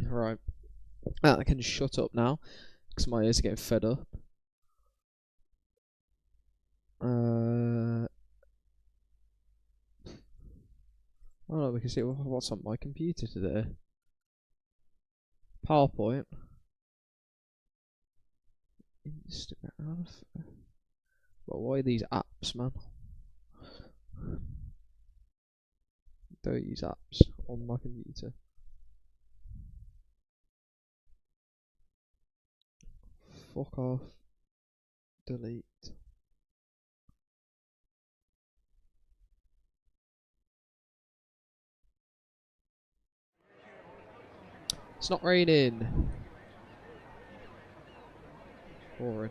Right. I can shut up now, because my ears are getting fed up. Oh no, we can see what's on my computer today. PowerPoint. Instagram. But why are these apps, man? Don't use apps on my computer. Fuck off. Delete. It's not raining. Boring.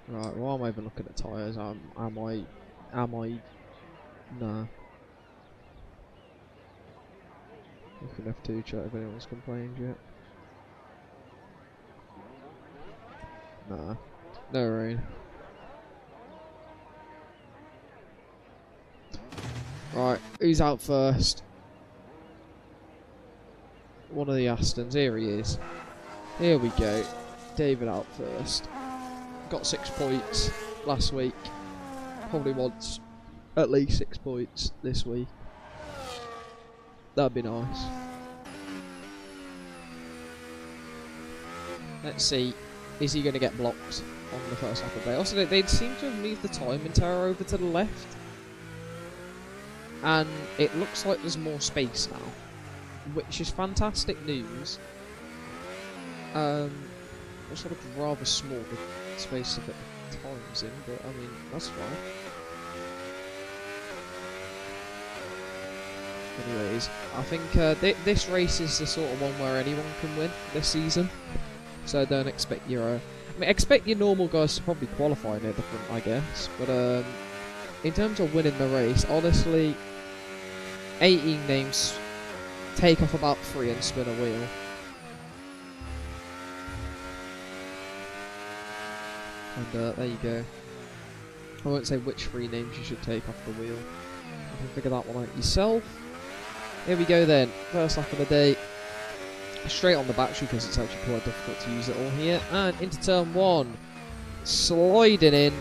Right, why am I even looking at tyres? Am I? Nah. Looking F2 chat if anyone's complained yet. Nah. No rain. Right, who's out first? One of the Astons. Here he is. Here we go. David out first. Got 6 points last week. Probably wants at least 6 points this week. That'd be nice. Let's see. Is he going to get blocked on the first lap of the day? Also, they seem to have moved the timing tower over to the left. And it looks like there's more space now, which is fantastic news. It's sort of rather small, the space to put the times in, but I mean, that's fine. Anyways, I think this race is the sort of one where anyone can win this season. So don't expect your... I mean, expect your normal guys to probably qualify near the front, I guess. But in terms of winning the race, honestly, 18 names take off about 3 and spin a wheel. And there you go. I won't say which 3 names you should take off the wheel. You can figure that one out yourself. Here we go then. First lap of the day. Straight on the battery because it's actually quite difficult to use it all here. And into turn 1. Sliding in.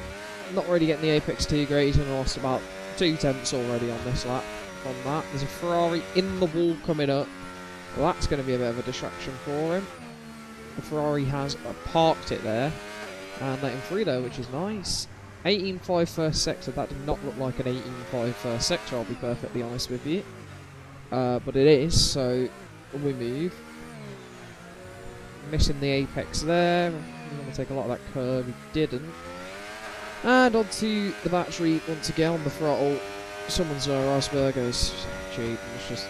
Not really getting the Apex 2 great. He's only lost about 2 tenths already on this lap. From that, there's a Ferrari in the wall coming up. Well, that's going to be a bit of a distraction for him. The Ferrari has parked it there. And let him through though, which is nice. 18.5 first sector. That did not look like an 18.5 first sector, I'll be perfectly honest with you. But it is, so we move. Missing the apex there. He's going to take a lot of that curve. He didn't. And onto the battery once again on the throttle. Someone's Rosberger's cheap. It's just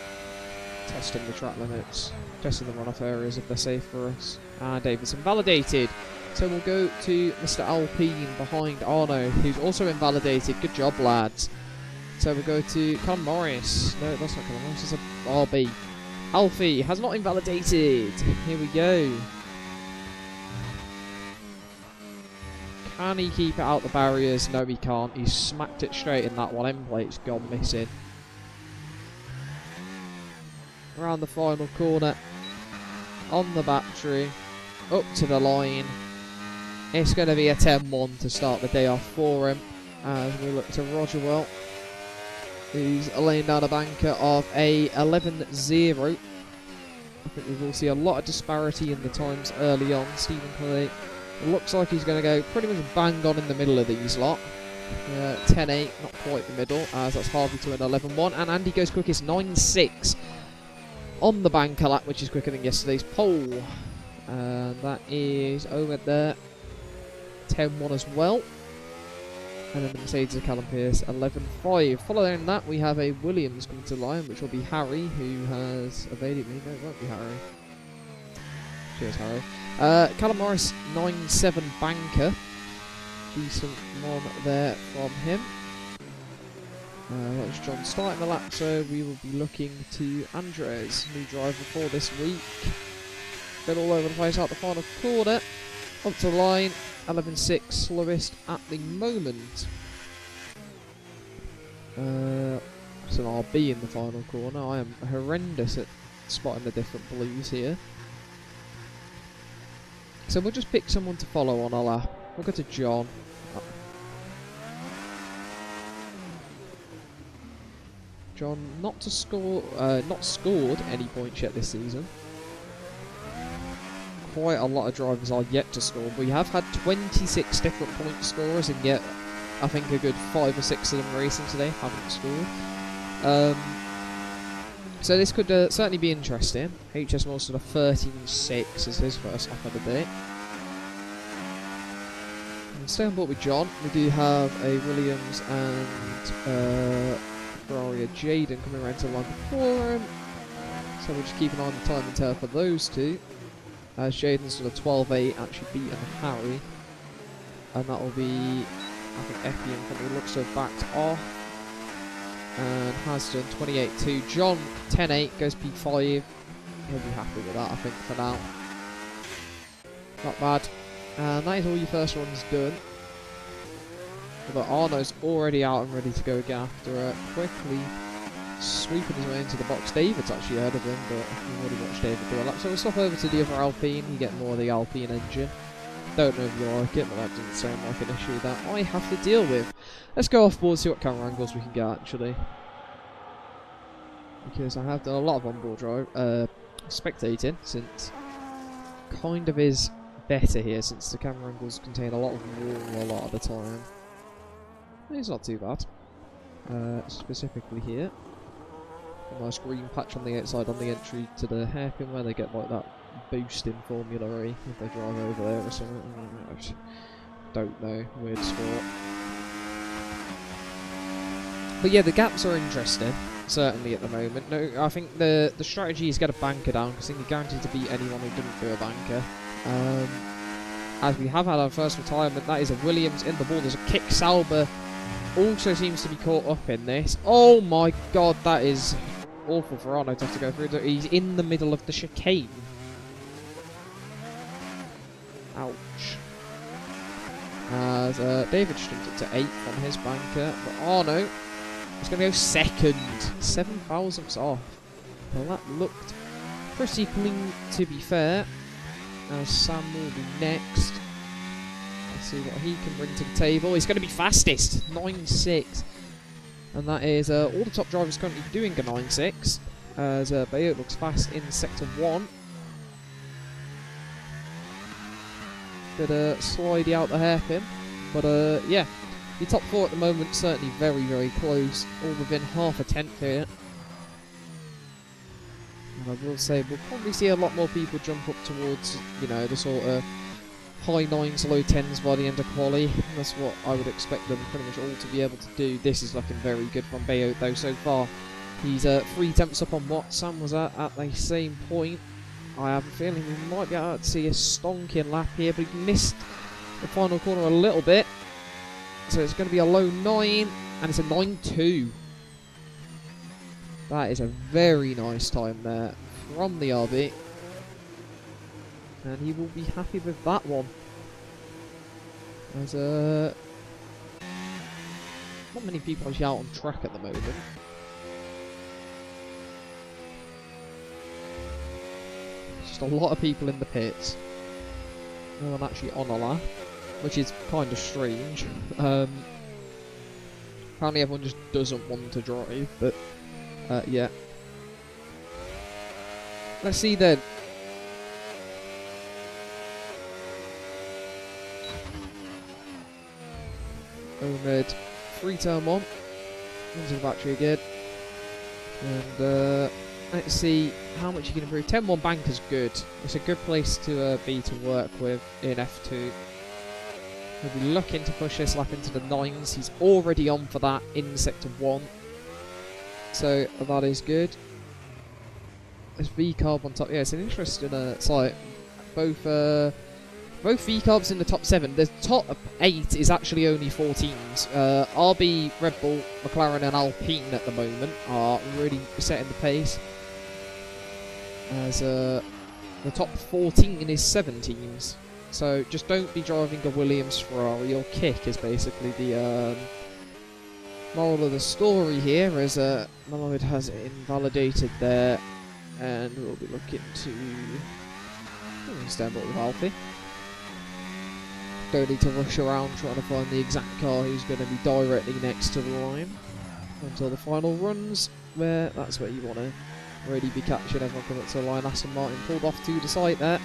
testing the track limits, testing the runoff areas if they're safe for us. And David's invalidated. So we'll go to Mr. Alpine behind Arno, who's also invalidated. Good job, lads. So we'll go to Callum Morris. No, that's not Callum Morris, it's a RB. Alfie has not invalidated. Here we go. Can he keep it out the barriers? No, he can't. He's smacked it straight in that one. End plate's gone missing. Around the final corner. On the battery. Up to the line. It's going to be a 10-1 to start the day off for him. As we look to Rogerwell, who's laying down a banker of a 11.0. I think we will see a lot of disparity in the times early on. Stephen Clay looks like he's going to go pretty much bang on in the middle of these lot. 10.8, not quite the middle, as that's Harvey to an 11.1. And Andy goes quickest, 9.6 on the banker lap, which is quicker than yesterday's pole. And that is over there. 10.1 as well. And then the Mercedes of Callum Pearce, 11.5. Following that, we have a Williams coming to the line, which will be Harry, who has evaded me. No, it won't be Harry. Cheers, Harry. Callum Morris, 9.7 banker. Decent one there from him. That's John starting the lap, so we will be looking to Andres, new driver for this week. Been all over the place out the final corner. Up to the line, 11.6, slowest at the moment. It's an RB in the final corner. I am horrendous at spotting the different blues here. So we'll just pick someone to follow on our lap. We'll go to John. John, not scored any points yet this season. Quite a lot of drivers are yet to score. We have had 26 different point scorers, and yet I think a good 5 or 6 of them racing today haven't scored. So this could certainly be interesting. HS Wilson of 13.6 is his first lap of the day. And stay on board with John. We do have a Williams and Ferrari Jaden coming around to the line before him. So we'll just keep an eye on the time and tail for those two. As Jaden's done a 12.8, actually beaten Harry. And that will be, I think, Effie and company looks to have backed off. And has done 28.2. John, 10.8, goes P5. He'll be happy with that, I think, for now. Not bad. And that is all your first runs done. But Arno's already out and ready to go again after quickly sweeping his way into the box. David's actually ahead of him, but we've already watched David do a lap. So we'll stop over to the other Alpine. You get more of the Alpine engine. Don't know if you like it, but that doesn't sound like an issue that I have to deal with. Let's go off board, see what camera angles we can get actually. Because I have done a lot of onboard drive, spectating, since kind of is better here, since the camera angles contain a lot of wall a lot of the time. It's not too bad. Specifically here. A nice green patch on the outside on the entry to the hairpin where they get like that boost in Formula E if they drive over there or something. I just don't know. Weird sport. But yeah, the gaps are interesting, certainly at the moment. No, I think the strategy is get a banker down, because I think you're guaranteed to beat anyone who didn't do a banker. As we have had our first retirement, that is a Williams in the ball. There's a kick. Sauber also seems to be caught up in this. Oh my god, that is awful for Arno to have to go through. He's in the middle of the chicane. Ouch. As David jumped up to 8th on his banker, but Arno is going to go second. 7 thousandths off. Well, that looked pretty clean, to be fair. Sam will be next. Let's see what he can bring to the table. He's going to be fastest. 9.6. And that is all the top drivers currently doing a 9.6. As Bayot looks fast in sector 1. Bit slidey out the hairpin. But yeah, the top 4 at the moment certainly very, very close. All within half a tenth here. And I will say we'll probably see a lot more people jump up towards, you know, the sort of high 9s, low 10s by the end of quali. That's what I would expect them pretty much all to be able to do. This is looking very good from Bayot though so far. He's 3 tenths up on what Sam was at the same point. I have a feeling we might be able to see a stonking lap here, but he missed the final corner a little bit. So it's going to be a low 9, and it's a 9.2. That is a very nice time there from the RB. And he will be happy with that one. There's not many people actually out on track at the moment. Just a lot of people in the pits. No one actually on a lap, which is kind of strange. Apparently everyone just doesn't want to drive, but yeah. Let's see then. Omid, 3 turn 1. Into the battery again. And let's see how much you can improve. 10-1 banker's good. It's a good place to be to work with in F2. He'll be looking to push this lap into the 9s. He's already on for that in sector 1. So that is good. There's V-carb on top. Yeah, it's an interesting site. Both V-carbs in the top 7. The top 8 is actually only 4 teams. RB, Red Bull, McLaren and Alpine at the moment are really setting the pace. As the top 14 is 7 teams. So just don't be driving a Williams Ferrari or kick is basically the Moral of the story here is Malloyd has invalidated there, and we'll be looking to stand up with Alfie. Don't need to rush around trying to find the exact car who's going to be directly next to the line until the final runs, where that's where you want to really be catching everyone coming up to the line. Aston Martin pulled off to the side there,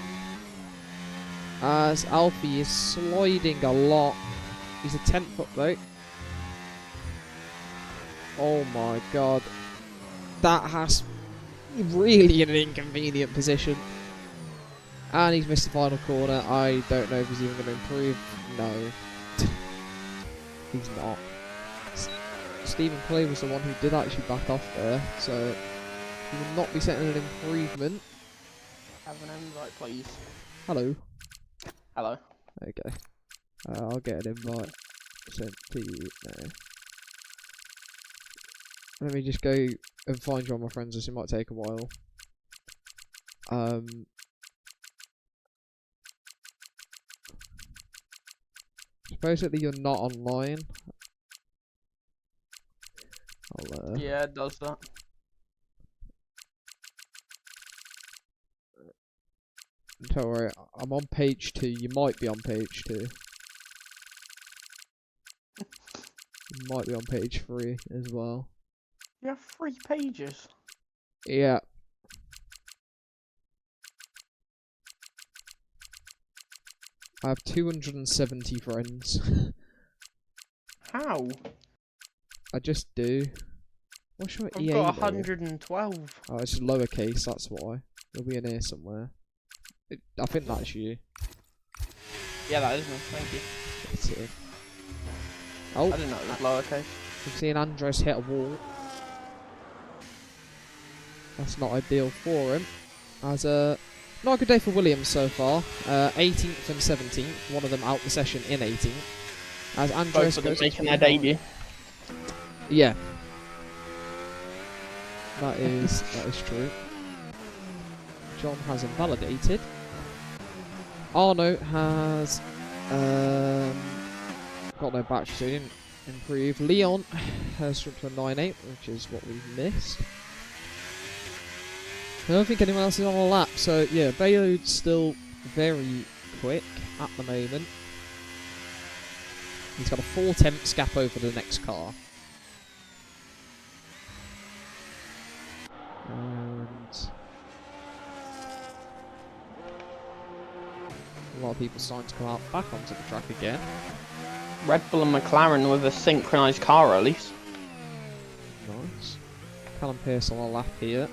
as Alfie is sliding a lot. He's a 10th up though. Oh my god. That has really in an inconvenient position. And he's missed the final corner. I don't know if he's even going to improve. No. He's not. Stephen Clay was the one who did actually back off there, so he will not be setting an improvement. Have an invite, please. Hello. Hello. Okay. I'll get an invite sent to you now. Let me just go and find you on my friends list. It might take a while. Supposedly you're not online. Yeah, it does that. Don't worry, I'm on page 2. You might be on page 2. You might be on page 3 as well. You have 3 pages. Yeah. I have 270 friends. How? I just do. What's your EA? I've got 112. Oh, it's lowercase, that's why. It'll be in here somewhere. I think that's you. Yeah, that is me, thank you. That's it. Oh, I didn't know it was lowercase. we've seen Andres hit a wall. That's not ideal for him. As not a good day for Williams so far. 18th and 17th, one of them out the session in 18th. As Andres Both of them goes making their debut. Yeah. That is true. John has invalidated. Arno has got no battery, so he didn't improve. Leon has dropped to a 9.8, which is what we've missed. I don't think anyone else is on a lap, so yeah, Bayard's still very quick at the moment. He's got a 4/10 gap over the next car. And a lot of people starting to come out back onto the track again. Red Bull and McLaren with a synchronised car release. Nice. Callum Pearce on a lap here.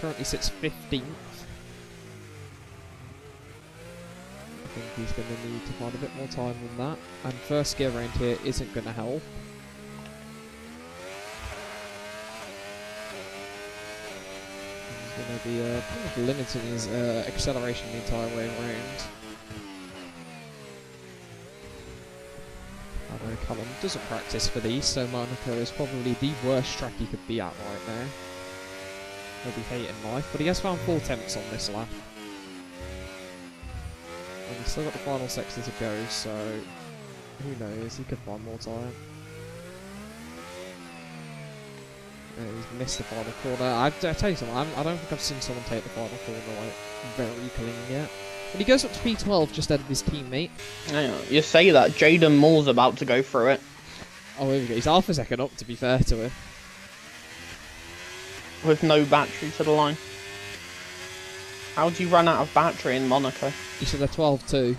Currently sits 15th. I think he's going to need to find a bit more time than that. And first gear around here isn't going to help. He's going to be pretty much limiting his acceleration the entire way around. I know Callum doesn't practice for these, so Monaco is probably the worst track he could be at right now. He'll be hating life, but he has found 4/10 on this lap. And he's still got the final sector to go, so who knows, he could find more time. He's missed the final corner. I tell you something, I don't think I've seen someone take the final corner like very clean yet. But he goes up to P12 just ahead of his teammate. Yeah, you say that, Jaden Moore's about to go through it. Oh, here we go. He's half a second up, to be fair to him. With no battery to the line. How do you run out of battery in Monaco? He said they're 12-2.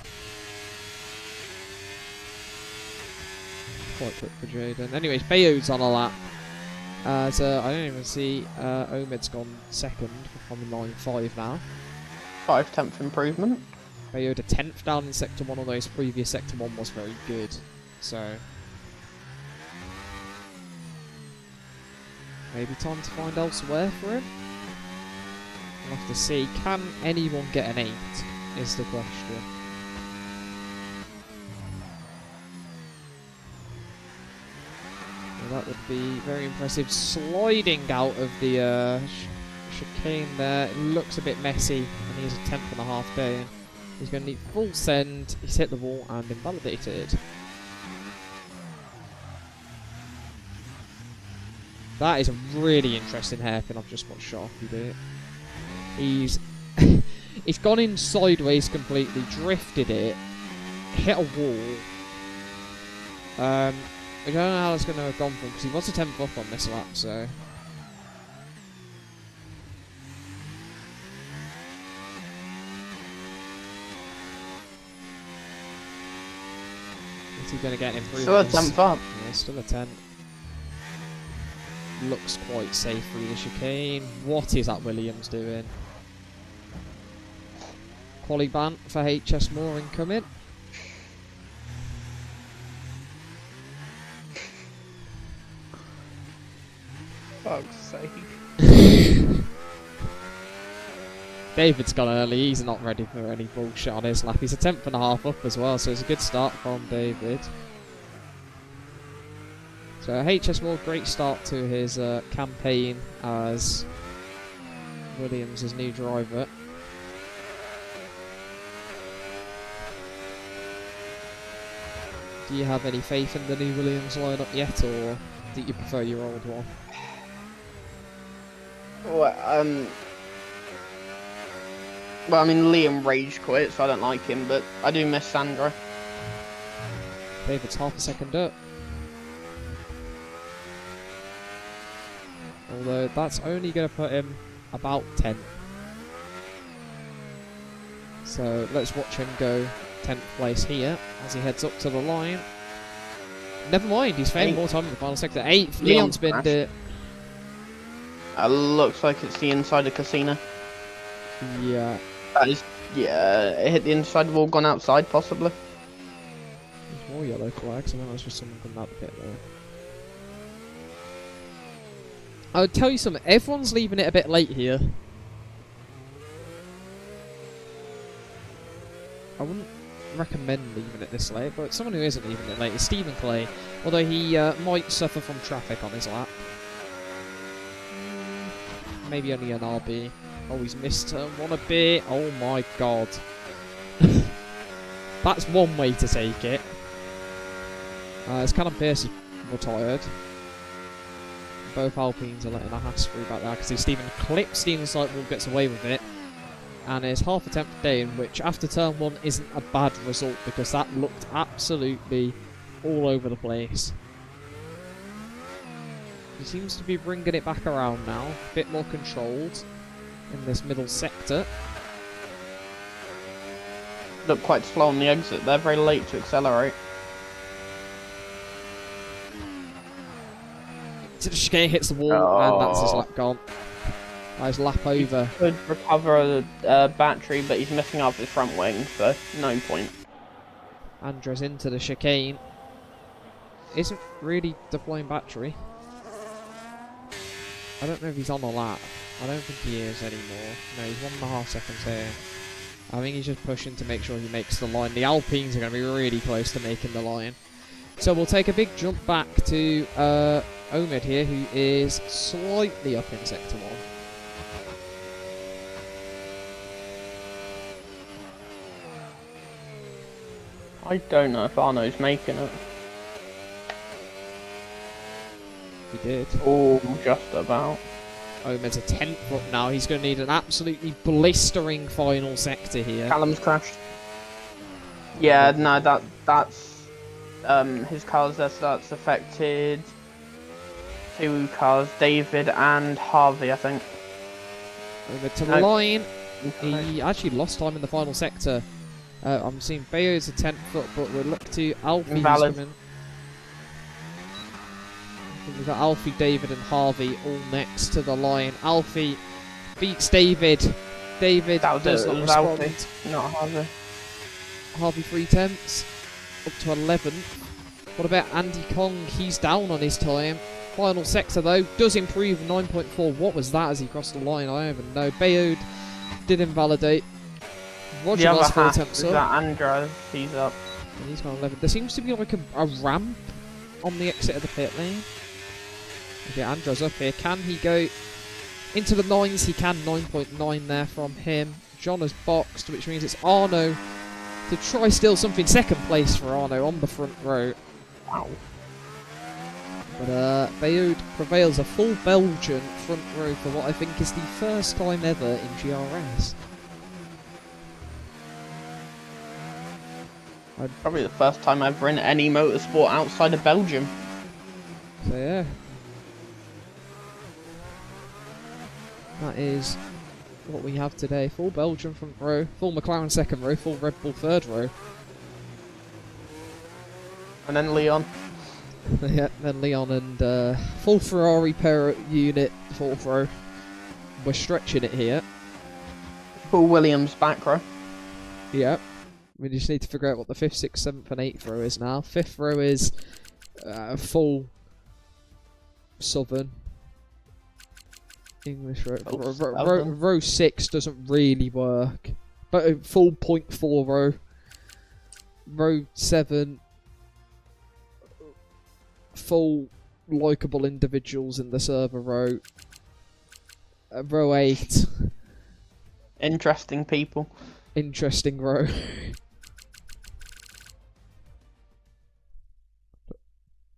Quite quick for Jaden. Anyways, Bayard's on a lap. So I don't even see Omid's gone second on the line 5 now. 5/10 improvement. Bayard a 10th down in Sector 1, although his previous Sector 1 was very good. So maybe time to find elsewhere for him. We'll have to see. Can anyone get an 8? Is the question. Well, that would be very impressive. Sliding out of the chicane there. It looks a bit messy, and he's a 10.5 down. He's going to need full send. He's hit the wall and invalidated. That is a really interesting hairpin. I've just watched Sharpie do it. He's he's gone in sideways completely, drifted it, hit a wall. I don't know how that's going to have gone for him, because he was a 10th up on this lap, so... Is he going to get an improvement? Still a 10th up. Yeah, still a 10. Looks quite safe through the chicane. What is that Williams doing? Quali ban for HS Moore incoming. Fuck's sake. David's gone early. He's not ready for any bullshit on his lap. He's a 10th and a half up as well, so it's a good start from David. So HS Moore, great start to his campaign as Williams' new driver. Do you have any faith in the new Williams lineup yet, or do you prefer your old one? Well, I mean, Liam rage quit, so I don't like him, but I do miss Sandra. David's half a second up. Although that's only going to put him about 10th. So let's watch him go 10th place here as he heads up to the line. Never mind, he's found more time in the final sector. 8th, Leon's been it. Looks like it's the inside of casino. Yeah. That is, yeah, it hit the inside wall, gone outside, possibly. There's more yellow flags. I think that's just someone coming out the pit there. I would tell you something. Everyone's leaving it a bit late here. I wouldn't recommend leaving it this late, but someone who isn't leaving it late is Stephen Clay, although he might suffer from traffic on his lap. Maybe only an RB. Oh, he's missed turn 1 a bit. Oh my god. That's one way to take it. As Callum Pearce is retired. Both Alpines are letting a Haas through back there. I can see Stephen clips the inside wall, gets away with it. And it's half a 10th day in, which after turn 1 isn't a bad result, because that looked absolutely all over the place. He seems to be bringing it back around now, a bit more controlled in this middle sector. Look quite slow on the exit, they're very late to accelerate. To the chicane, hits the wall, and that's his lap gone. His lap over. He could recover a battery, but he's missing off his front wing, so no point. Andres into the chicane. Isn't really deploying battery. I don't know if he's on a lap. I don't think he is anymore. No, he's 1.5 seconds here. I think he's just pushing to make sure he makes the line. The Alpines are going to be really close to making the line. So we'll take a big jump back to Omid here, who is slightly up in Sector 1. I don't know if Arno's making it. He did. Oh, just about. Omid's a 10th up now. He's going to need an absolutely blistering final sector here. Callum's crashed. Yeah, no, that's his cars there, so that's affected 2 cars, David and Harvey, I think. Over to the line. He actually lost time in the final sector. I'm seeing Bayo's a 10th up, but we'll look to Alfie. Invalid. We've got Alfie, David and Harvey all next to the line. Alfie beats David. David does not respond. Alfie, not Harvey. Harvey 3/10, up to 11th. What about Andy Kong? He's down on his time. Final sector though, does improve 9.4. What was that as he crossed the line? I don't even know. Bayode did invalidate. Roger lost 4 attempts up. That Andres, he's up. And he's got 11. There seems to be like a ramp on the exit of the pit lane. Okay, Andres up here. Can he go into the 9s? He can. 9.9 there from him. John has boxed, which means it's Arno to try steal something. Second place for Arno on the front row. Wow. But Bayard prevails a full Belgian front row for what I think is the first time ever in GRS. Probably the first time ever in any motorsport outside of Belgium. So yeah. That is what we have today. Full Belgian front row, full McLaren second row, full Red Bull third row. And then Leon. Yeah, then Leon and full Ferrari pair unit fourth row. We're stretching it here. Full Williams back row. Yeah. We just need to figure out what the 5th, 6th, 7th and 8th row is now. 5th row is full Southern. English row. Row 6 doesn't really work. But full .4 row. Row 7. Full likeable individuals in the server row. Row 8. Interesting people. Interesting row.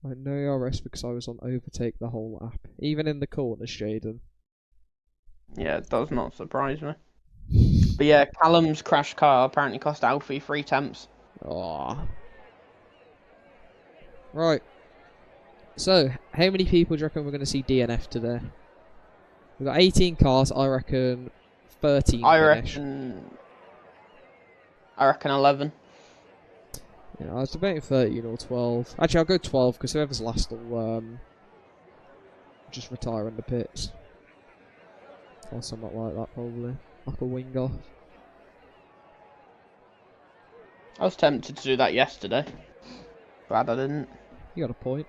I know GRS because I was on overtake the whole lap. Even in the corners, Jaden. Yeah, it does not surprise me. But yeah, Callum's crash car apparently cost Alfie 3 temps. Aww. Right. So, how many people do you reckon we're going to see DNF today? We've got 18 cars, I reckon 13 finish. I reckon 11. Yeah, I was debating 13 or 12. Actually, I'll go 12 because whoever's last will just retire in the pits. Or something like that, probably. Like a wing off. I was tempted to do that yesterday. Glad I didn't. You got a point.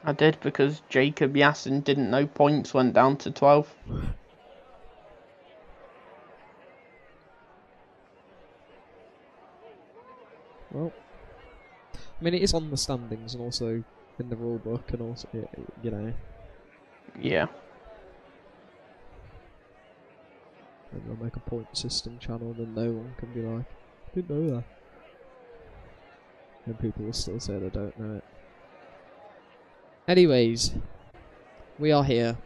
I did because Jacob Yassin didn't know points went down to 12. Well, I mean, it is on the standings and also in the rule book and also, you know. Yeah. And they'll make a point system channel and no one can be like, I didn't know that. And people will still say they don't know it. Anyways, we are here.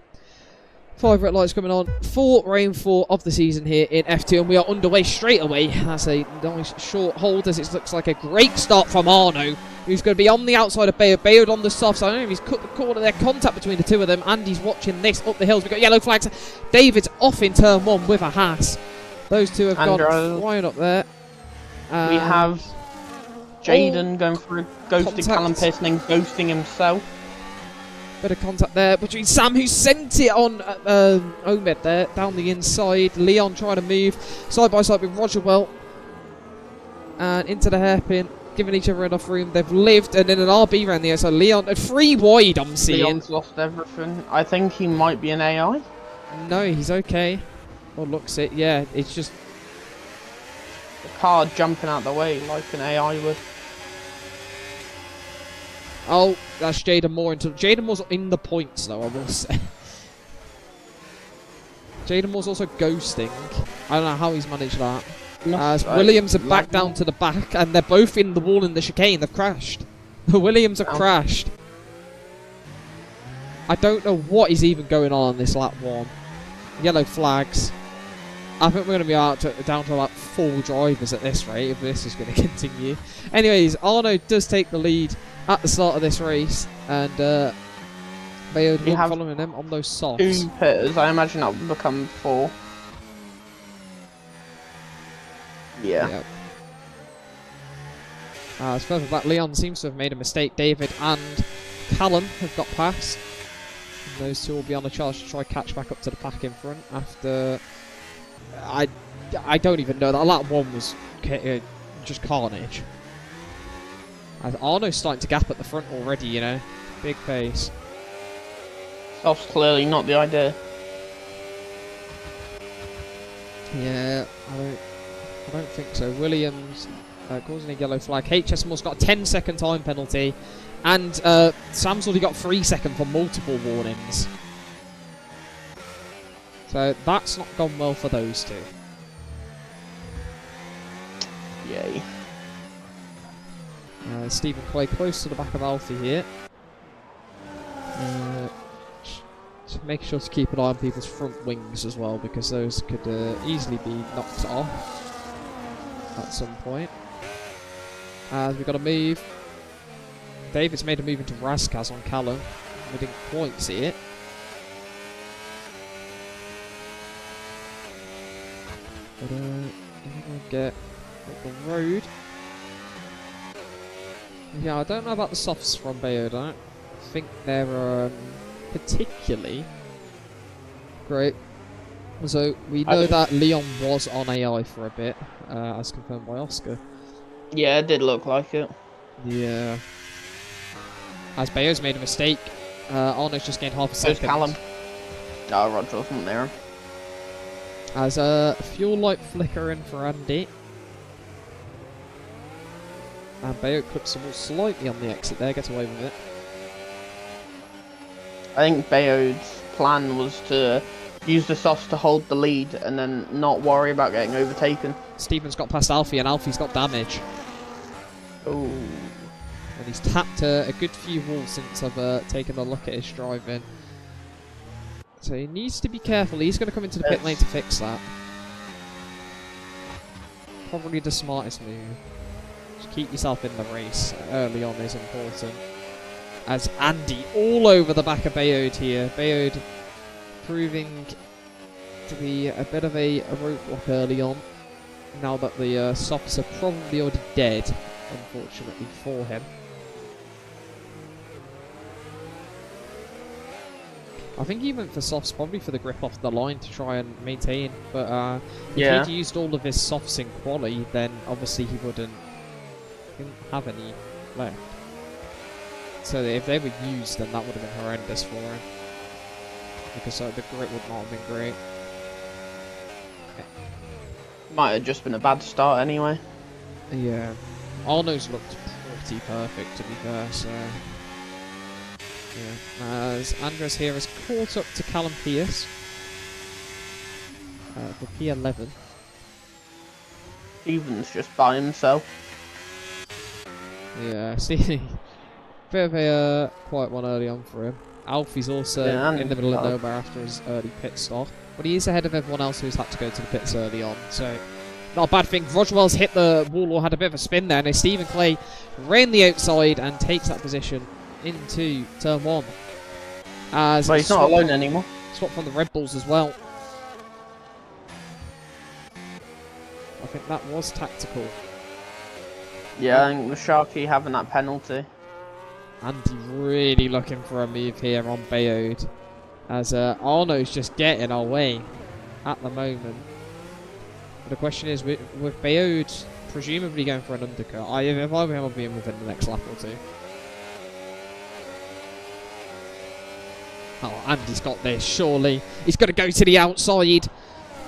5 red lights coming on. 4 rain 4 of the season here in F2, and we are underway straight away. That's a nice short hold as it looks like a great start from Arno, who's going to be on the outside of Bayard. Bayard on the soft side. I don't know if he's cut the corner there. Contact between the two of them, and he's watching this up the hills. We've got yellow flags. David's off in turn 1 with a Haas. Those two have gone flying up there. We have Jaden going for ghosting Callum Pearson and ghosting himself. Bit of contact there between Sam, who sent it on Omed there, down the inside. Leon trying to move side by side with Roger well. And into the hairpin, giving each other enough room. They've lived, and then an RB around the outside. Leon, 3 wide, I'm seeing. Leon's lost everything. I think he might be an AI. No, he's okay. Or looks it, yeah. It's just the car jumping out the way like an AI would. Oh, that's Jaden Moore. Jaden Moore's in the points, though, I will say. Jaden Moore's also ghosting. I don't know how he's managed that. As Williams are back down to the back, and they're both in the wall in the chicane. They've crashed. The Williams have crashed. I don't know what is even going on this lap 1. Yellow flags. I think we're going to be down to about 4 drivers at this rate if this is going to continue. Anyways, Arno does take the lead at the start of this race, and Bayard following him on those softs. 2 pitters, I imagine that will become 4. Yeah. Yep. As further back, Leon seems to have made a mistake. David and Callum have got past. And those two will be on a charge to try catch back up to the pack in front after... I don't even know. That lap 1 was just carnage. Arno's starting to gap at the front already, you know. Big pace. That's clearly not the idea. Yeah, I don't think so. Williams causing a yellow flag. HS Moore's got a 10-second time penalty. And Sam's already got 3 seconds for multiple warnings. So that's not gone well for those two. Yay. Stephen Clay close to the back of Alfie here. making sure to keep an eye on people's front wings as well, because those could easily be knocked off at some point. As we've got to move. David's made a move into Razkaz on Callum. We didn't quite see it. But we'll get up the road. Yeah, I don't know about the softs from Bayard. I don't think they're particularly great. So we know that Leon was on AI for a bit, as confirmed by Oscar. Yeah, it did look like it. Yeah. As Bayard's made a mistake, Arno's just gained half a second. Callum. No, Roger wasn't there. As a fuel light flickering for Andy. And Bayard clips the wall slightly on the exit there, gets away with it. I think Bayard's plan was to use the softs to hold the lead and then not worry about getting overtaken. Stephen's got past Alfie and Alfie's got damage. Oh. And he's tapped a good few walls since I've taken a look at his driving. So he needs to be careful. He's going to come into the pit lane to fix that. Probably the smartest move. Just keep yourself in the race early on is important. As Andy all over the back of Bayard here. Bayard proving to be a bit of a roadblock early on. Now that the softs are probably already dead, unfortunately for him. I think he went for softs probably for the grip off the line to try and maintain, but if he'd used all of his softs in quali, then obviously he didn't have any left. So if they were used, then that would have been horrendous for him, because the grip would not have been great. Might have just been a bad start anyway. Yeah, Arno's looked pretty perfect to be fair, so... Yeah, as Andres here has caught up to Callum Pierce for P11. Stephen's just by himself. Yeah, see, bit of a quiet one early on for him. Alfie's also in the middle of nowhere after his early pit stop, but he is ahead of everyone else who's had to go to the pits early on, so not a bad thing. Rogerwell's hit the wall or had a bit of a spin there, and Stephen Clay ran the outside and takes that position into turn 1. As but he's not alone anymore. Swap from the Red Bulls as well. I think that was tactical. Yeah, I think the Sharky having that penalty. Andy really looking for a move here on Bayard. As Arno's just getting our way at the moment. But the question is, with Bayard presumably going for an undercut, if I were him, I'll be in within the next lap or two. Oh, Andy's got this, surely. He's going to go to the outside.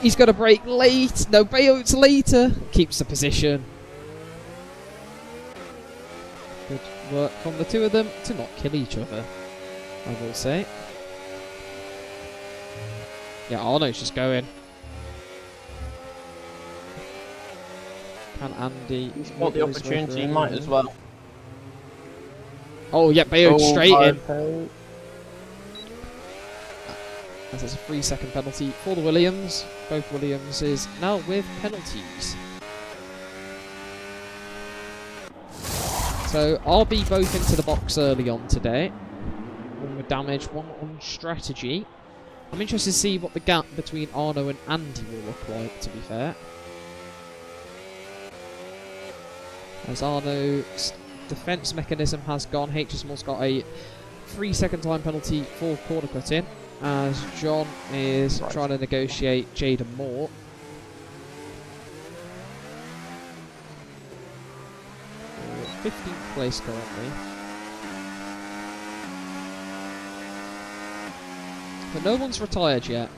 He's going to brake late. No, Bayard's later. Keeps the position. Good work from the two of them to not kill each other, I will say. Yeah, Arno's just going. Can Andy... He's got the opportunity, he might as well. Oh, yeah, Bayard straight in. As it's a 3-second penalty for the Williams. Both Williamses now with penalties. So RB both into the box early on today. One with damage, one on strategy. I'm interested to see what the gap between Arno and Andy will look like, to be fair. As Arno's defence mechanism has gone, HSM's got a 3-second time penalty for corner cutting. As John is trying to negotiate Jaden Moore. For 15th place currently. But no one's retired yet.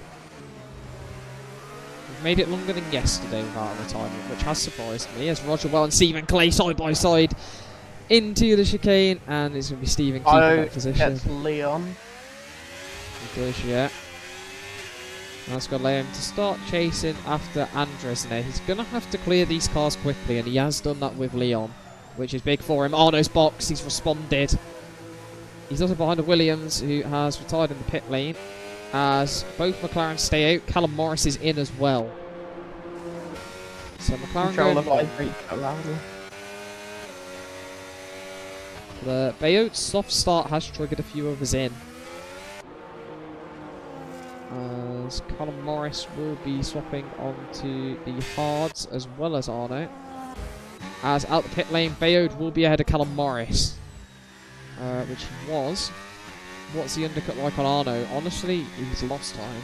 We've made it longer than yesterday without a retirement, which has surprised me, as Rogerwell and Stephen Clay side by side into the chicane, and it's going to be Stephen keeping that position. Gets Leon. He does, yeah. That's going to allow him to start chasing after Andres now. He's going to have to clear these cars quickly, and he has done that with Leon, which is big for him. Arno's box, he's responded. He's also behind a Williams, who has retired in the pit lane. as both McLaren stay out. Callum Morris is in as well. So McLaren Controller going... vibrates so loudly. The Bayot soft start has triggered a few others in. As Callum Morris will be swapping onto the hards as well as Arno. As out the pit lane, Bayot will be ahead of Callum Morris. Which he was. What's the undercut like on Arno? Honestly, he's lost time.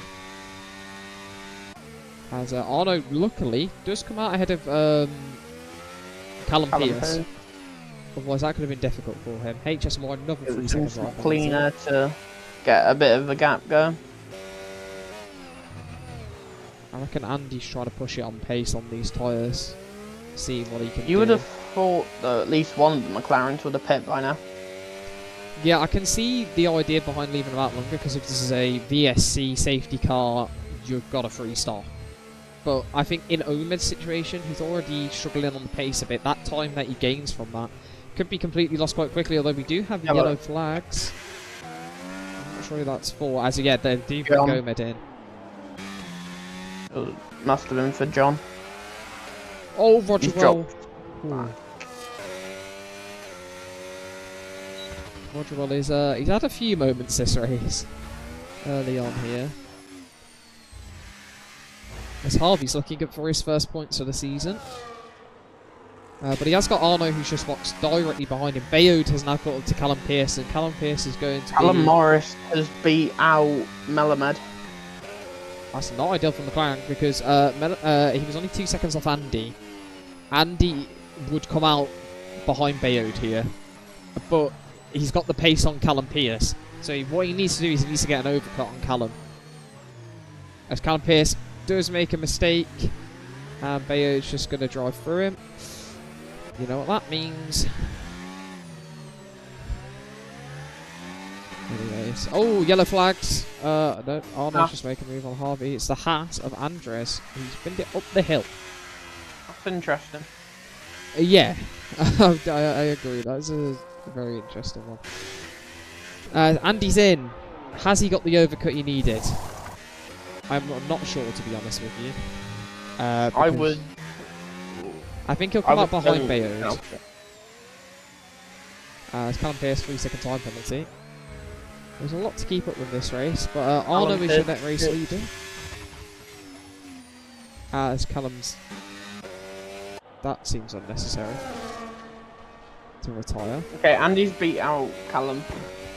As Arno, luckily, does come out ahead of Callum Pierce. Otherwise, that could have been difficult for him. HSMO, another 3 seconds right. Cleaner to get a bit of a gap going. I reckon Andy's trying to push it on pace on these tyres. See what he can do. You would have thought that at least one of the McLarens would have pit by now. Yeah, I can see the idea behind leaving them out longer, because if this is a VSC safety car, you've got a free stop. But I think in Omed's situation, he's already struggling on the pace a bit. That time that he gains from that could be completely lost quite quickly, although we do have yellow flags. I'm not sure who that's for. As yeah, they do bring Omed in. It must have been for John. Oh, Roger Well. Roger Well is he's had a few moments this race early on here. As Harvey's looking good for his first points of the season. But he has got Arno, who's just walks directly behind him. Bayod has now caught up to Callum Pierce, and Callum Pierce is going to Callum Morris has beat out Melamed. That's not ideal for McLaren, because he was only 2 seconds off Andy. Andy would come out behind Bayod here, but he's got the pace on Callum Pierce. So what he needs to do is he needs to get an overcut on Callum. As Callum Pierce does make a mistake, and Bayod's just going to drive through him. You know what that means. Anyways. Oh, yellow flags. No, Arnold's just making a move on Harvey. It's the hat of Andres. He's pinned it up the hill. That's interesting. Yeah. I agree. That's a very interesting one. Andy's in. Has he got the overcut he needed? I'm not sure, to be honest with you. I would... I think he'll come up behind Bayod. It's Callum Pierce 3 second time penalty. There's a lot to keep up with this race, but Arno is your net race leader. As Callum's... That seems unnecessary. To retire. Okay, Andy's beat out Callum,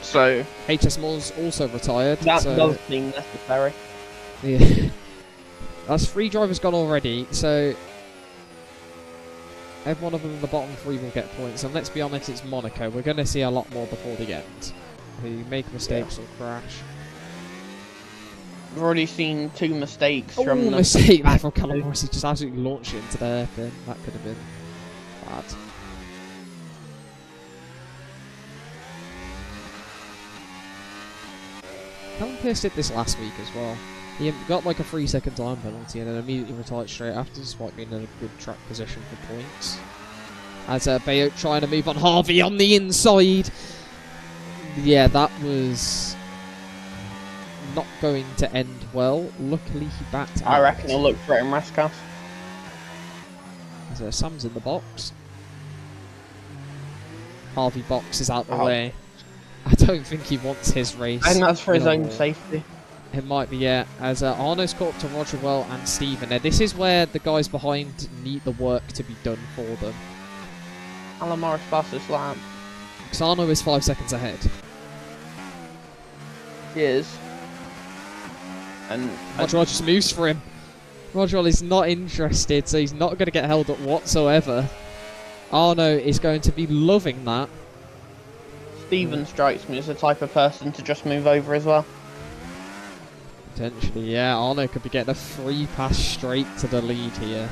so... HS Moore's also retired. That so does seem necessary. Yeah. That's 3 drivers gone already, so... Everyone other than the bottom 3 will get points, and let's be honest, it's Monaco. We're going to see a lot more before the end. Who make mistakes or crash. We've already seen 2 mistakes from the... mistake there from Callum Morris. He just absolutely launched it into the hairpin. That could have been bad. Callum Pierce did this last week as well. He got like a 3 second time penalty and then immediately retired straight after, despite being in a good track position for points. As Bayot trying to move on Harvey on the inside. Yeah, that was not going to end well. Luckily, he backed out. I reckon he'll look for it in Rascas. As Sam's in the box. Harvey boxes out the way. I don't think he wants his race. I think that's for his own safety. It might be, yeah. As Arno's caught up to Roger Well and Stephen. Now, this is where the guys behind need the work to be done for them. Alan Morris fastest lap. Because Arno is 5 seconds ahead. He is. And Roger Well just moves for him. Roger Well is not interested, so he's not going to get held up whatsoever. Arno is going to be loving that. Stephen strikes me as the type of person to just move over as well. Potentially, yeah. Arno could be getting a free pass straight to the lead here.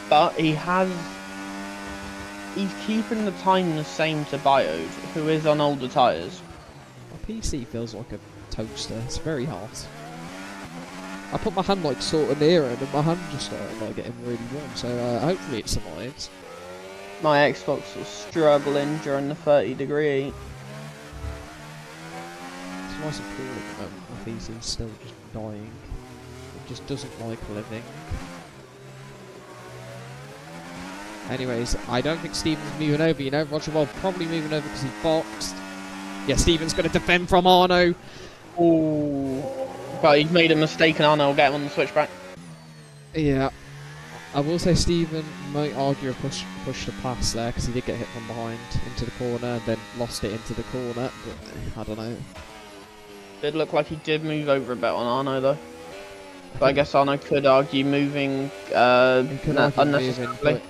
But he's keeping the time the same to Bayod, who is on older tyres. My PC feels like a toaster. It's very hot. I put my hand like sort of near it and my hand just started like getting really warm, so hopefully it survives. My Xbox was struggling during the 30-degree heat. It's nice and cool at the moment. He's still just dying. It just doesn't like living. Anyways, I don't think Steven's moving over, you know. Roger Weld probably moving over because he boxed. Yeah, Steven's going to defend from Arno. Ooh. But he's made a mistake and Arno will get him on the switchback. Yeah. I will say Steven might argue a push to pass there because he did get hit from behind into the corner and then lost it into the corner. But I don't know. Did look like he did move over a bit on Arno though. But I guess Arno could argue moving unnecessarily.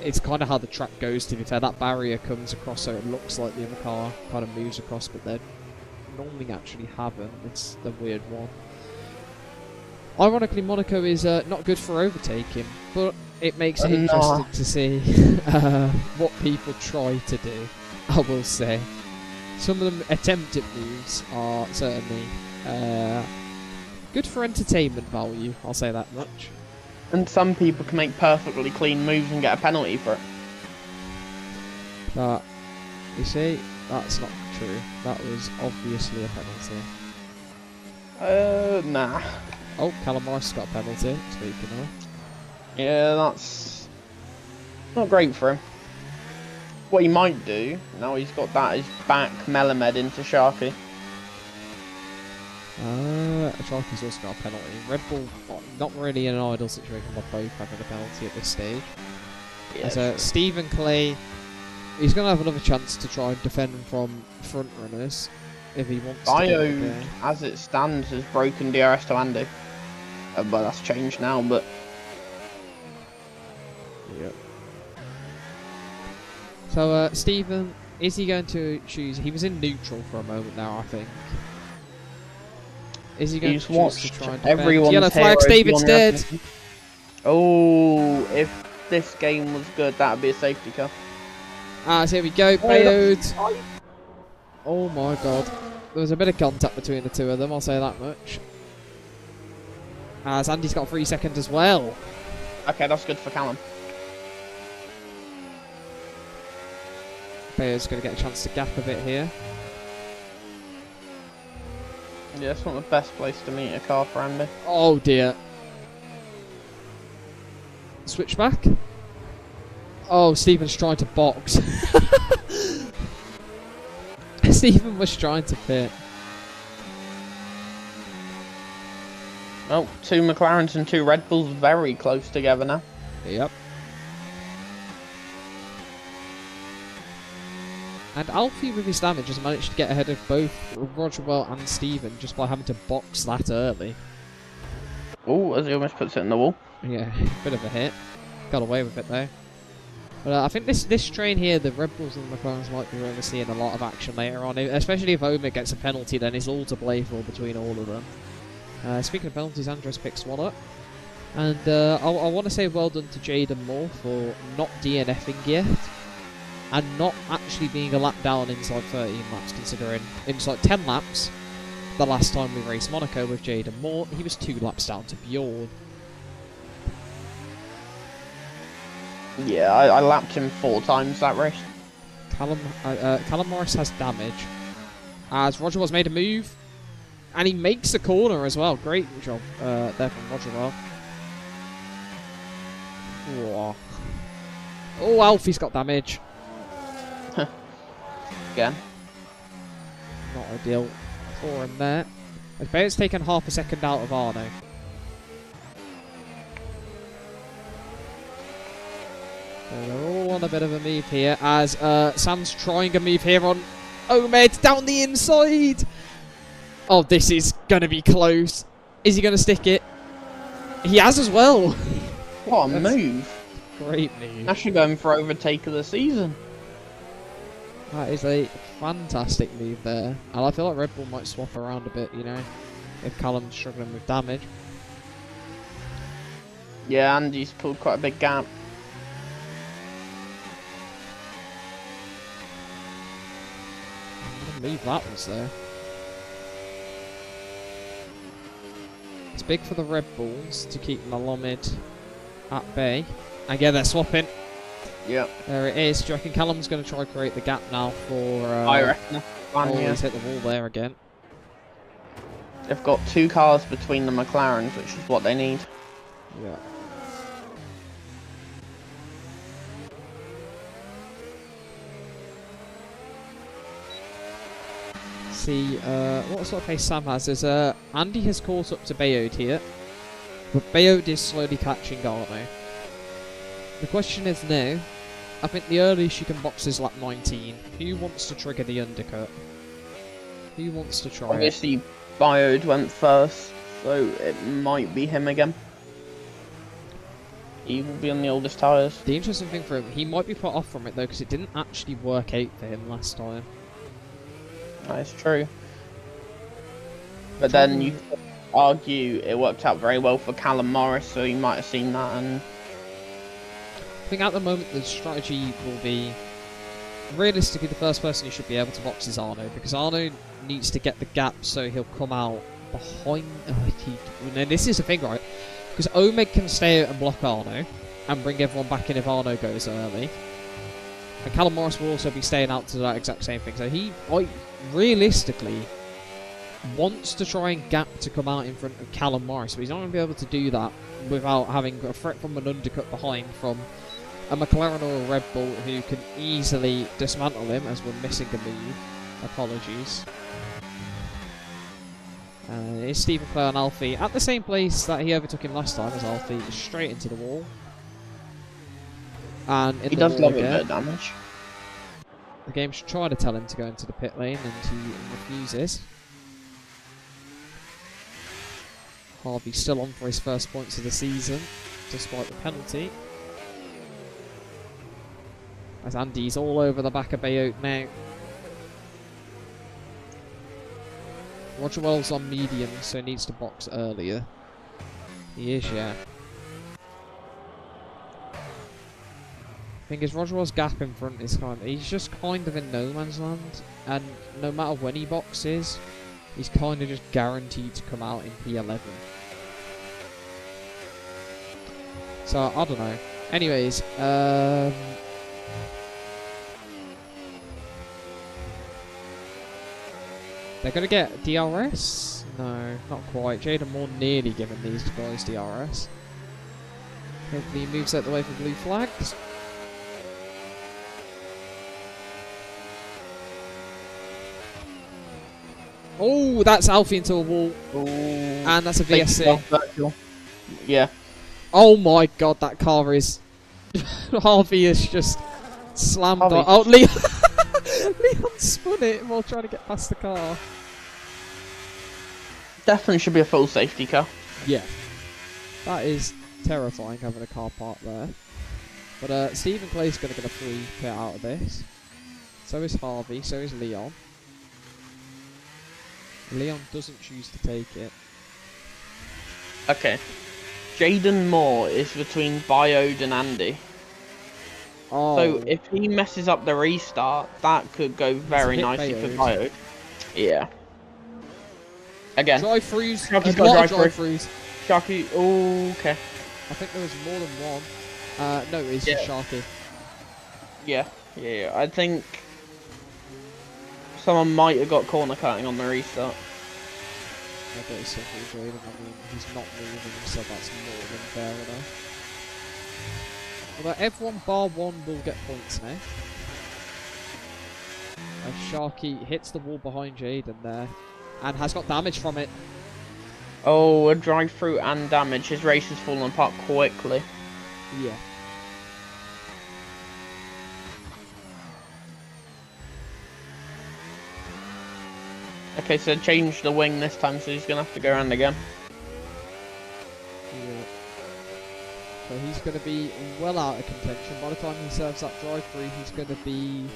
It's kind of how the track goes, to be fair. That barrier comes across so it looks like the other car kind of moves across, but they normally actually haven't. It's the weird one. Ironically, Monaco is not good for overtaking, but it makes it interesting to see what people try to do, I will say. Some of them attempted moves are certainly good for entertainment value, I'll say that much. And some people can make perfectly clean moves and get a penalty for it. But, you see, that's not true. That was obviously a penalty. Nah. Oh, Callum Morris got a penalty, speaking of. Yeah, that's not great for him. What he might do, now he's got that, is back Melamed into Sharky. Sharky's also got a penalty. Red Bull, not really in an ideal situation by both having a penalty at this stage. Yeah, so Stephen Clay, he's going to have another chance to try and defend from front runners if he wants to. As it stands, has broken DRS to Andy. But that's changed now, but... Yep. So, Stephen, is he going to choose... He was in neutral for a moment now, I think. Is he going to choose to try and defend? Yellow flags, David's dead! Oh, if this game was good, that would be a safety car. So here we go, Bayard. Oh my god. There was a bit of contact between the two of them, I'll say that much. As Andy's got 3 seconds as well. Okay, that's good for Callum. Bayard's going to get a chance to gap a bit here. Yeah, it's not the best place to meet a car for Andy. Oh dear. Switchback. Oh, Stephen's trying to box. Stephen was trying to pit. Oh, 2 McLarens and 2 Red Bulls very close together now. Yep. And Alfie, with his damage, has managed to get ahead of both Roger Well and Stephen just by having to box that early. Oh, as he almost puts it in the wall. Yeah, bit of a hit. Got away with it though. But I think this train here, the Red Bulls and the McLarens, might be really seeing a lot of action later on. Especially if Omer gets a penalty, then it's all to play for between all of them. Speaking of penalties, Andres picks one up. And I want to say well done to Jaden Moore for not DNFing yet. And not actually being a lap down inside 13 laps, considering inside 10 laps, the last time we raced Monaco with Jaden Moore, he was 2 laps down to Bjorn. Yeah, I lapped him 4 times that race. Callum Morris has damage, as Roger Well's made a move, and he makes the corner as well. Great job there from Roger Well. Whoa. Oh, Alfie's got damage. Again. Not ideal for him there. I bet it's taken half a second out of Arno. So they're all on a bit of a move here as Sam's trying a move here on Omed down the inside. Oh, this is going to be close. Is he going to stick it? He has as well. What a move. Great move. Actually going for overtake of the season. That is a fantastic move there. And I feel like Red Bull might swap around a bit, you know, if Callum's struggling with damage. Yeah, Andy's pulled quite a big gap. What a move that was there. It's big for the Red Bulls to keep Malamed at bay. And yeah, they're swapping. Yep. There it is. Do you reckon Callum's going to try to create the gap now for... I reckon. He's hit the wall there again. They've got 2 cars between the McLarens, which is what they need. Yeah. See, what sort of pace Sam has is, Andy has caught up to Bayode here, but Bayode is slowly catching Arno. The question is now, I think the earliest you can box is lap 19. Who wants to trigger the undercut? Who wants to try Obviously, Bayode went first, so it might be him again. He will be on the oldest tyres. The interesting thing for him, he might be put off from it though, because it didn't actually work out for him last time. That's true. But then you could argue it worked out very well for Callum Morris, so you might have seen that. And I think at the moment the strategy will be, realistically the first person who should be able to box is Arno, because Arno needs to get the gap so he'll come out behind... now this is the thing, right? Because Omeg can stay out and block Arno, and bring everyone back in if Arno goes early. And Callum Morris will also be staying out to do that exact same thing. So he, realistically, wants to try and gap to come out in front of Callum Morris, but he's not going to be able to do that without having a threat from an undercut behind from a McLaren or a Red Bull who can easily dismantle him, as we're missing a move. Apologies. It's Stephen Clare and Alfie at the same place that he overtook him last time as Alfie, straight into the wall. And in he the does wall love again, a bit of damage. the game should try to tell him to go into the pit lane, and he refuses. Harvey still on for his first points of the season, despite the penalty. As Andy's all over the back of Bayode now. Roger Wells on medium, so needs to box earlier. He is, yeah. Thing is, Roger Wells' gap in front is he's just kind of in no man's land, and no matter when he boxes, he's kind of just guaranteed to come out in P11. So, I don't know. Anyways, they're going to get DRS? No, not quite. Jaden Moore nearly given these guys DRS. Hopefully he moves out the way for blue flags. Oh, that's Alfie into a wall. Ooh. And that's a VSC. Yeah. Oh my god, that car is... Harvey is just slammed Harvey. on... Oh, Leon... Leon spun it while trying to get past the car. Definitely should be a full safety car. Yeah. That is terrifying, having a car parked there. But Stephen Clay's going to get a free pit out of this. So is Harvey, so is Leon. Leon doesn't choose to take it. Okay. Jaden Moore is between Bayode and Andy. Oh. So if he messes up the restart, that could go very nicely for Bayode. Yeah. Again. Drive-throughs. Sharky's A got lot of drive-through. drive-throughs. Sharky, oh, okay. I think there was more than one. No, it's Yeah. just Sharky. Yeah. I think someone might have got corner cutting on the restart. I bet it's simple, Jaden. I mean, he's not moving, so that's more than fair enough. Although everyone bar one will get points now. As Sharky hits the wall behind Jaden there, and has got damage from it. Oh, a drive-through and damage. His race has fallen apart quickly. Yeah. Okay, so change the wing this time, so he's gonna have to go around again. Yeah. So he's going to be well out of contention. By the time he serves that drive-through, he's going to be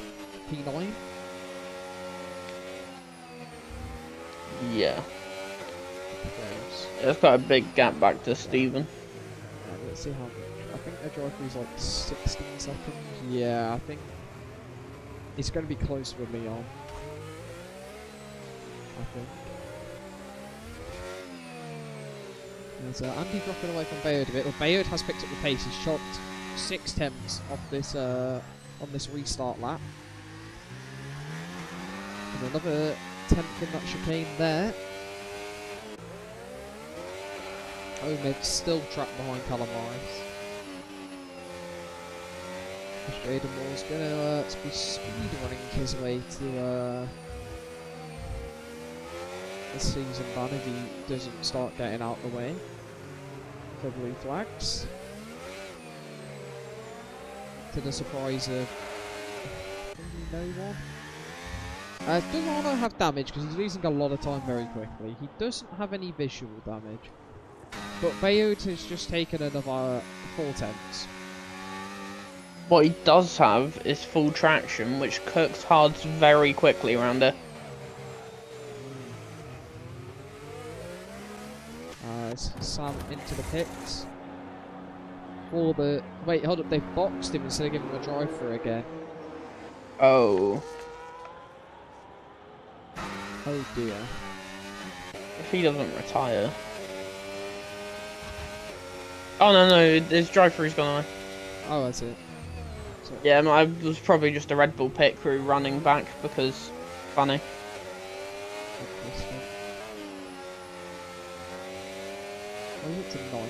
P9. Yeah. Close. It's got a big gap back to Steven. Let's see how much. I think the drive-through's like 16 seconds. Yeah, I think it's going to be close with Leon. I think. There's Andy dropping away from Bayode a bit. Well, Bayode has picked up the pace. He's chopped 6 tenths off this on this restart lap. And another tenth in that chicane there. Omed's still trapped behind Callum Morris. Jaden Moore's gonna be speed running his way to the season ban if he doesn't start getting out the way for blue flags. To the surprise of no one. Does Arno have damage? Because he's losing a lot of time very quickly. He doesn't have any visual damage. But Bayard has just taken another 4/10. What he does have is full traction, which cooks hards very quickly around it. It's Sam into the pits. For the... Wait, hold up, they've boxed him instead of giving him a drive-through again. Oh. Oh dear. If he doesn't retire... Oh no, his drive-through's gone away. Oh, that's it. So Yeah, I was probably just a Red Bull pit crew running back because... funny. Oh, it's a 9.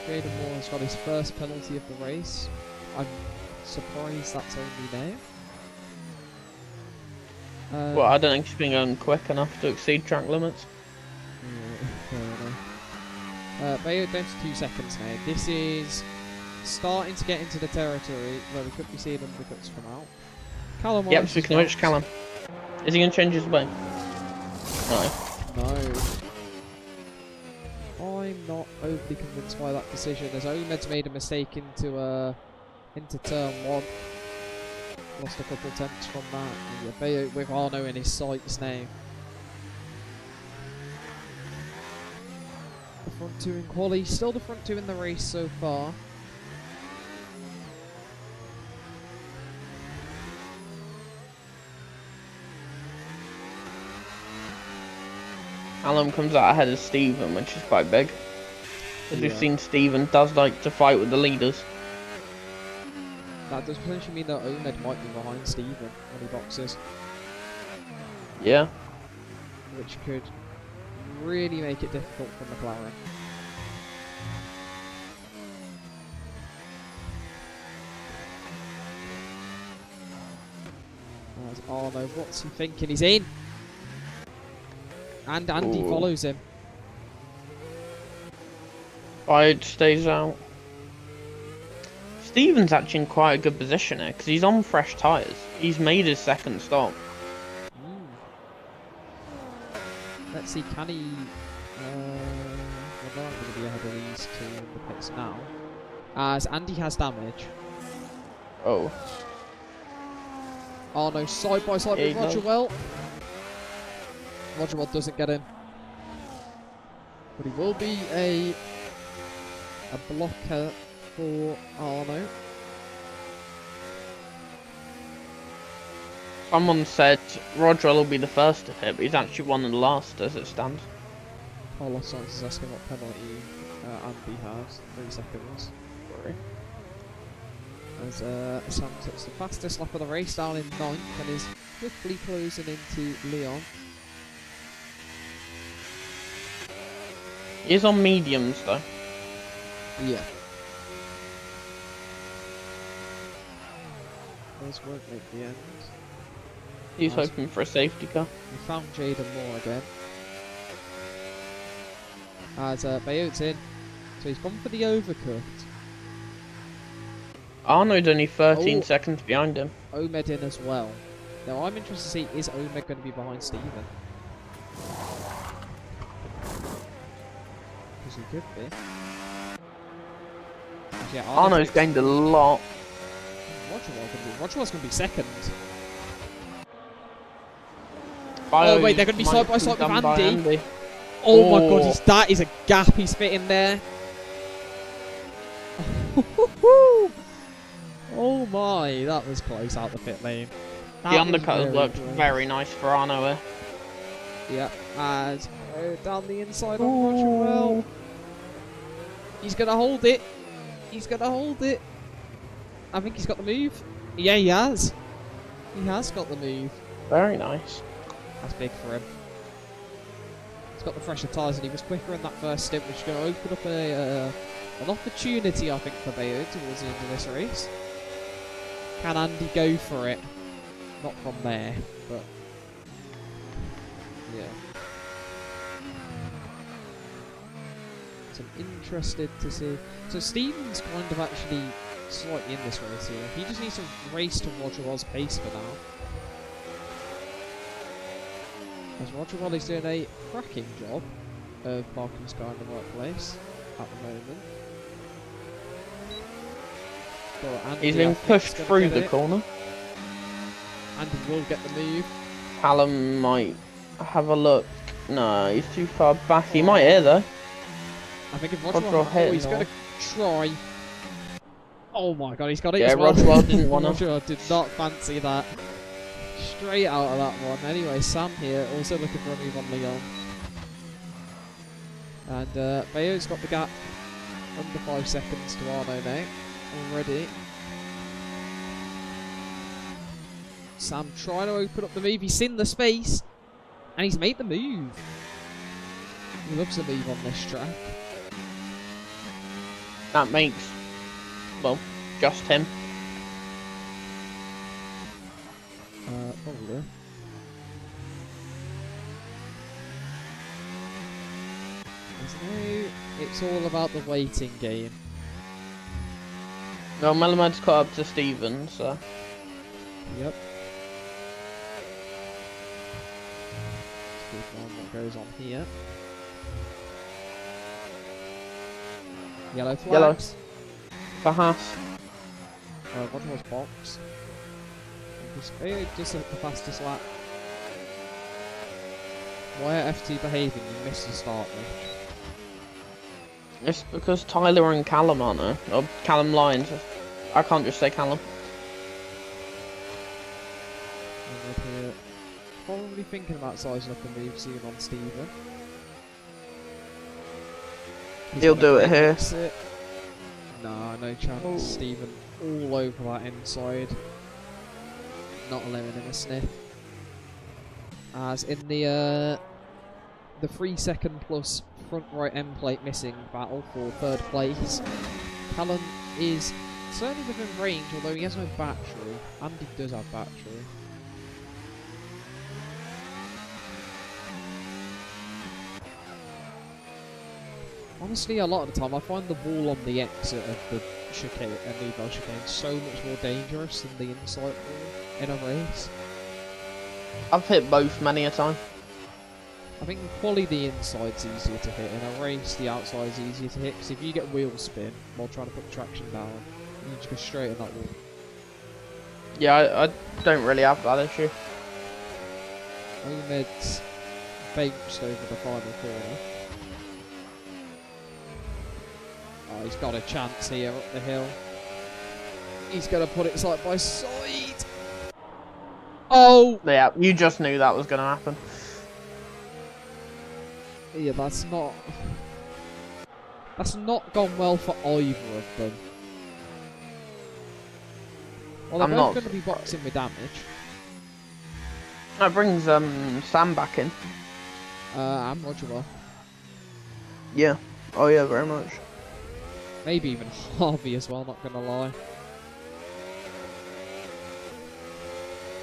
Jaden Moore has got his first penalty of the race. I'm surprised that's only now. Well, I don't think she's been going quick enough to exceed track limits. Yeah, fair enough. Bayard down to 2 seconds now. This is starting to get into the territory where we could be seeing undercuts come out. Callum Yep, Morris speaking of which, Callum. Is he going to change his way? No. No. I'm not overly convinced by that decision, as Omed's made a mistake into turn 1. Lost a couple tenths from that. And Bayard with Arno in his sights now. The front 2 in quali, still the front 2 in the race so far. Callum comes out ahead of Stephen, which is quite big. As we've Yeah. seen, Stephen does like to fight with the leaders. That does potentially mean that Omed might be behind Stephen when he boxes, Yeah. which could really make it difficult for McLaren. As Arno, what's he thinking? He's in! And Andy Ooh. follows him. Bayard stays out. Stephen's actually in quite a good position here, because he's on fresh tyres. He's made his second stop. Let's see, can he... well, they're not going to be ahead of these two in the pits now. As Andy has damage. Oh. Arno side by side Here with he goes. Roger. Roger doesn't get in. But he will be a blocker for Arno. Someone said Rodwell will be the first to hit, but he's actually one of the last as it stands. Carlos Sainz is asking what penalty Andy has. 3 seconds. Sorry. As Sam takes the fastest lap of the race down in 9th and is quickly closing into Leon. He's on mediums though. Yeah. Those won't make the end. He's Nice. hoping for a safety car. We found Jaden Moore again. As Bayard's in. So he's gone for the overcut. Arnold's only 13 Oh. seconds behind him. Omed in as well. Now I'm interested to see, is Omed going to be behind Stephen? Because he could be. Actually, yeah, Arnold's gained a lot. Rogerwell's going to be second. Bio wait, they're gonna be might side by side with done by Andy. Oh my god, Oh. that is a gap he's fitting there. Oh my, that was close out the pit lane. The That was undercut has very worked close. very nice for Arno here. Yeah, and down the inside on Rogerwell. He's gonna hold it. He's gonna hold it. I think he's got the move. Yeah, he has. He has got the move. Very nice. That's big for him. He's got the fresher tyres and he was quicker in that first stint, which is going to open up an opportunity, I think, for Bayo towards the end of this race. Can Andy go for it? Not from there, but yeah. So I'm interested to see. So Stephen's kind of actually slightly in this race here. He just needs to race to Roger Roll's pace for now. As Roger Roll is doing a cracking job of parking his car in the right place at the moment. Andy, he's been pushed through the corner. Andy will get the move. Callum might have a look. No, he's too far back. He might hit though. I think if Roger Roll he's going to try. Oh my god, he's got it yeah, as well. Roger Roll didn't want to. Roger did not fancy that. Straight out of that one. Anyway, Sam here also looking for a move on Leon. And Bayo's got the gap under 5 seconds to Arno now. Already. Sam trying to open up the move. He's in the space. And he's made the move. He loves the move on this track. That makes, well, just him. Probably. It's all about the waiting game. Well, Melamad's caught up to Steven, so. Yep. Let's keep on what goes on here. Yellow flags. For Haas. What was box? Just at the fastest lap. Why are FT behaving? You missed the start, Rich. It's because Tyler and Callum aren't there. Or Callum Lyons. I can't just say Callum. Here. Probably thinking about sizing up a move soon on Steven. He'll do it here. Nah, no chance. Oh. Steven all over that inside. Not allowing him a sniff. As in the 3 second plus front right end plate missing battle for 3rd place, Callum is certainly within range, although he has no battery. Andy does have battery. Honestly, a lot of the time I find the wall on the exit of the chicane, Newville chicane, so much more dangerous than the inside wall in a race. I've hit both many a time. I think probably the inside's easier to hit. In a race, the outside's easier to hit, because if you get wheel spin while trying to put the traction down, you just go straight in that wall. Yeah, I don't really have that issue. Omed's bounced over the final corner. Oh, he's got a chance here up the hill. He's going to put it side by side. Oh! Yeah, you just knew that was going to happen. Yeah, that's not gone well for either of them. Well, they're both going to be boxing with damage. That brings Sam back in. And Roger Well. Yeah. Oh yeah, very much. Maybe even Harvey as well, not going to lie.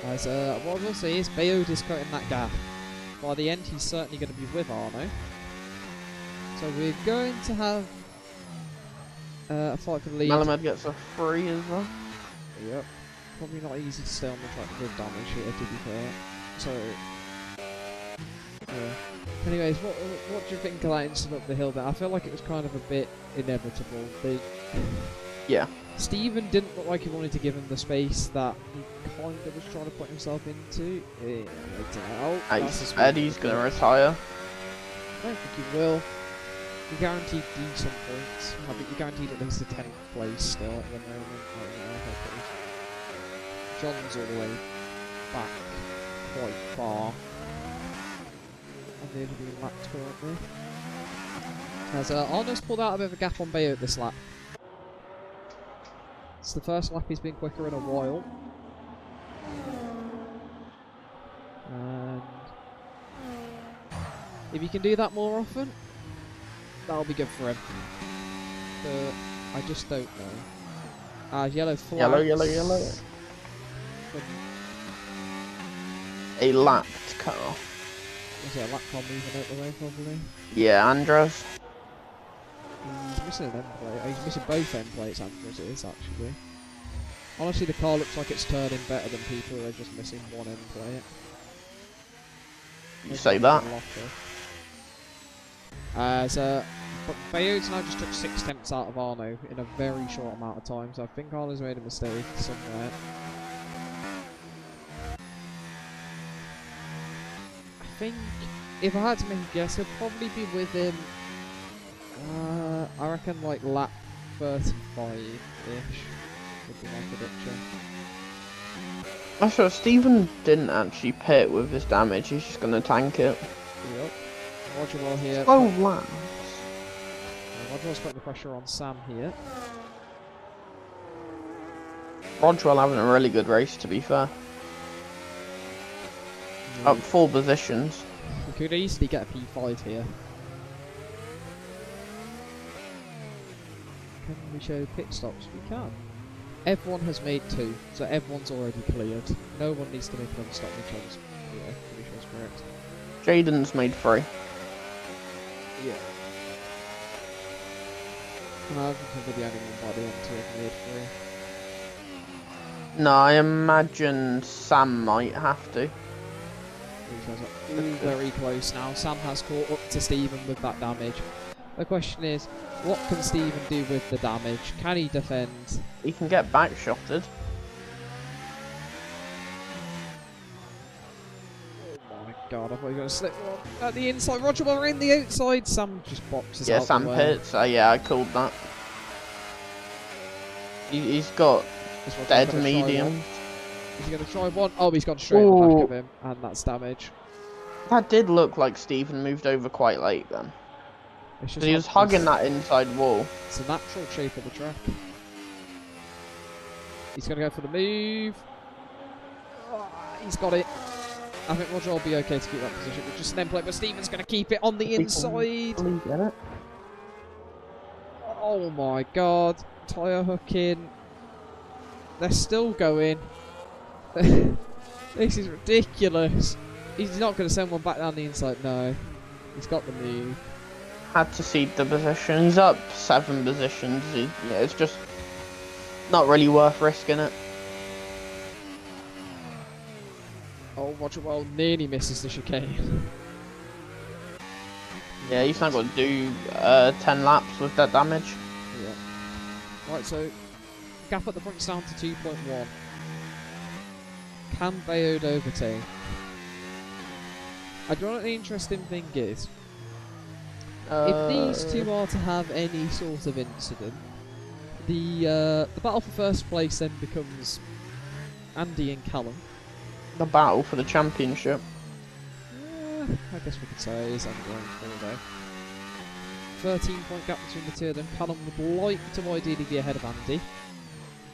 As what I will say is Bayode is cutting that gap. By the end, he's certainly going to be with Arno. So we're going to have a fight for the lead. Malamed gets a free as well. Yep. Probably not easy to stay on the track with damage here, to be fair. So, yeah. Anyways, what do you think of that incident up the hill there? I feel like it was kind of a bit inevitable. Yeah. Steven didn't look like he wanted to give him the space that he kind of was trying to put himself into. Yeah, I suspect he's going to retire. I don't think he will. He guaranteed decent points. I think he guaranteed at least a 10th place still at the moment. John's all the way back quite far. On the interviewing lap currently. As Arno's pulled out a bit of a gap on Bayo at this lap. It's the first lap he's been quicker in a while. And If you can do that more often, that'll be good for him. But I just don't know. Yellow flags. Yellow. A lapped car. Is it a lap car moving out the way, probably? Yeah, Andros. He's missing an end plate. He's missing both end plates, Andrews it is, actually. Honestly, the car looks like it's turning better than people who are just missing one end plate. You say that? But Bayeux now just took 6 tenths out of Arno in a very short amount of time, so I think Arno's made a mistake somewhere. I think if I had to make a guess, I'd probably be with him. I reckon like lap 35-ish would be my prediction. I'm sure Stephen didn't actually pit with his damage. He's just gonna tank it. Yep. Roger well here. Slow laps. Rodwell's putting the pressure on Sam here. Rodwell having a really good race, to be fair. Up 4 positions. We could easily get a P5 here. Can we show pit stops? We can. Everyone has made 2, so everyone's already cleared. No one needs to make another stop, which is pretty sure is correct. Jaden's made 3. Yeah. I don't think we're the only one by the end to have made 3. No, I imagine Sam might have to. These guys are all very close now. Sam has caught up to Stephen with that damage. The question is, what can Stephen do with the damage? Can he defend? He can get back shotted. Oh my god, I thought he was going to slip one at the inside. Roger Miller in the outside. Sam just boxes out. Yeah, the Sam way. pits. Yeah, I called that. He's got dead medium. Is he going to try one? Oh, he's gone straight in the back of him, and that's damage. That did look like Stephen moved over quite late then. He was hugging that inside wall. It's a natural shape of the track. He's going to go for the move. Oh, he's got it. I think Roger will be okay to keep that position. It's just an end plate, but Stephen's going to keep it on the inside. Get it? Oh my god. Tyre hooking. They're still going. This is ridiculous. He's not going to send one back down the inside. No. He's got the move. Had to cede the position. He's up 7 positions. It's just not really worth risking it. Oh, Roger Well nearly misses the chicane. Yeah, he's not got to do 10 laps with that damage. Yeah. Right, so gap at the front's down to 2.1. Can Bayeux overtake? I don't know what the interesting thing is. If these two are to have any sort of incident, the battle for first place then becomes Andy and Callum. The battle for the championship. I guess we could say it is Andy going for though. 13-point gap between the two of them. Callum would like to ideally be ahead of Andy.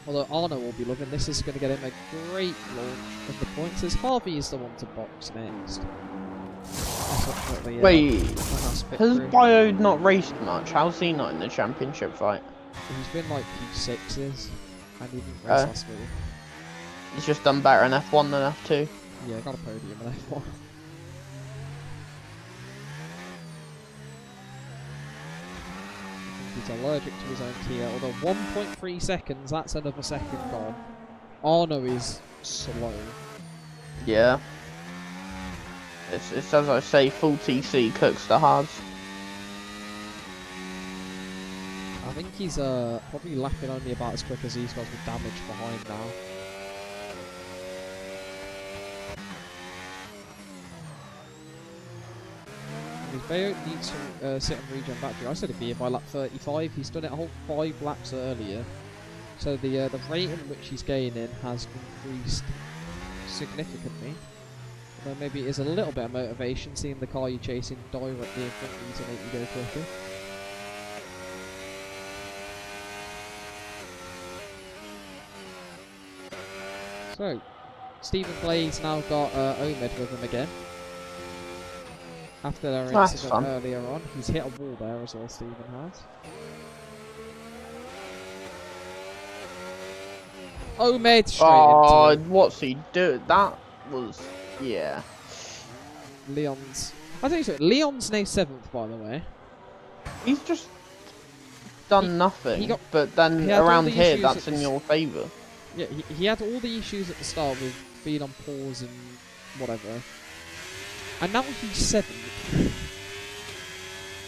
Although Arno will be loving this. Is going to get him a great launch of the points, as Harvey is the one to box next. Wait, has Bio not raced much? How's he not in the championship fight? He's been like P6s, and he didn't race last week. He's just done better in F1 than F2. Yeah, got a podium in F1. He's allergic to his own Kia, although 1.3 seconds, that's another second gone. Arno is slow. Yeah. It's as I say, full TC cooks the hards. I think he's probably lapping only about as quick as these guys with damage behind now. Because Bayeux needs to sit and regen battery. I said it'd be here by lap 35. He's done it a whole 5 laps earlier. So the rate in which he's gaining has increased significantly. Maybe it is a little bit of motivation seeing the car you're chasing directly in front of you to make you go quicker. So, Stephen Clay's now got Omed with him again. After their That's incident fun. earlier on, he's hit a wall there as well, Stephen has. Oh, made straight Oh, into what's he do? That was, yeah. Leon's. I think so. Leon's now 7th, by the way. He's just done nothing, got- but he then had all around the here, issues that's at in the your favour. Yeah, he had all the issues at the start with being on pause and whatever. And now he's 7th.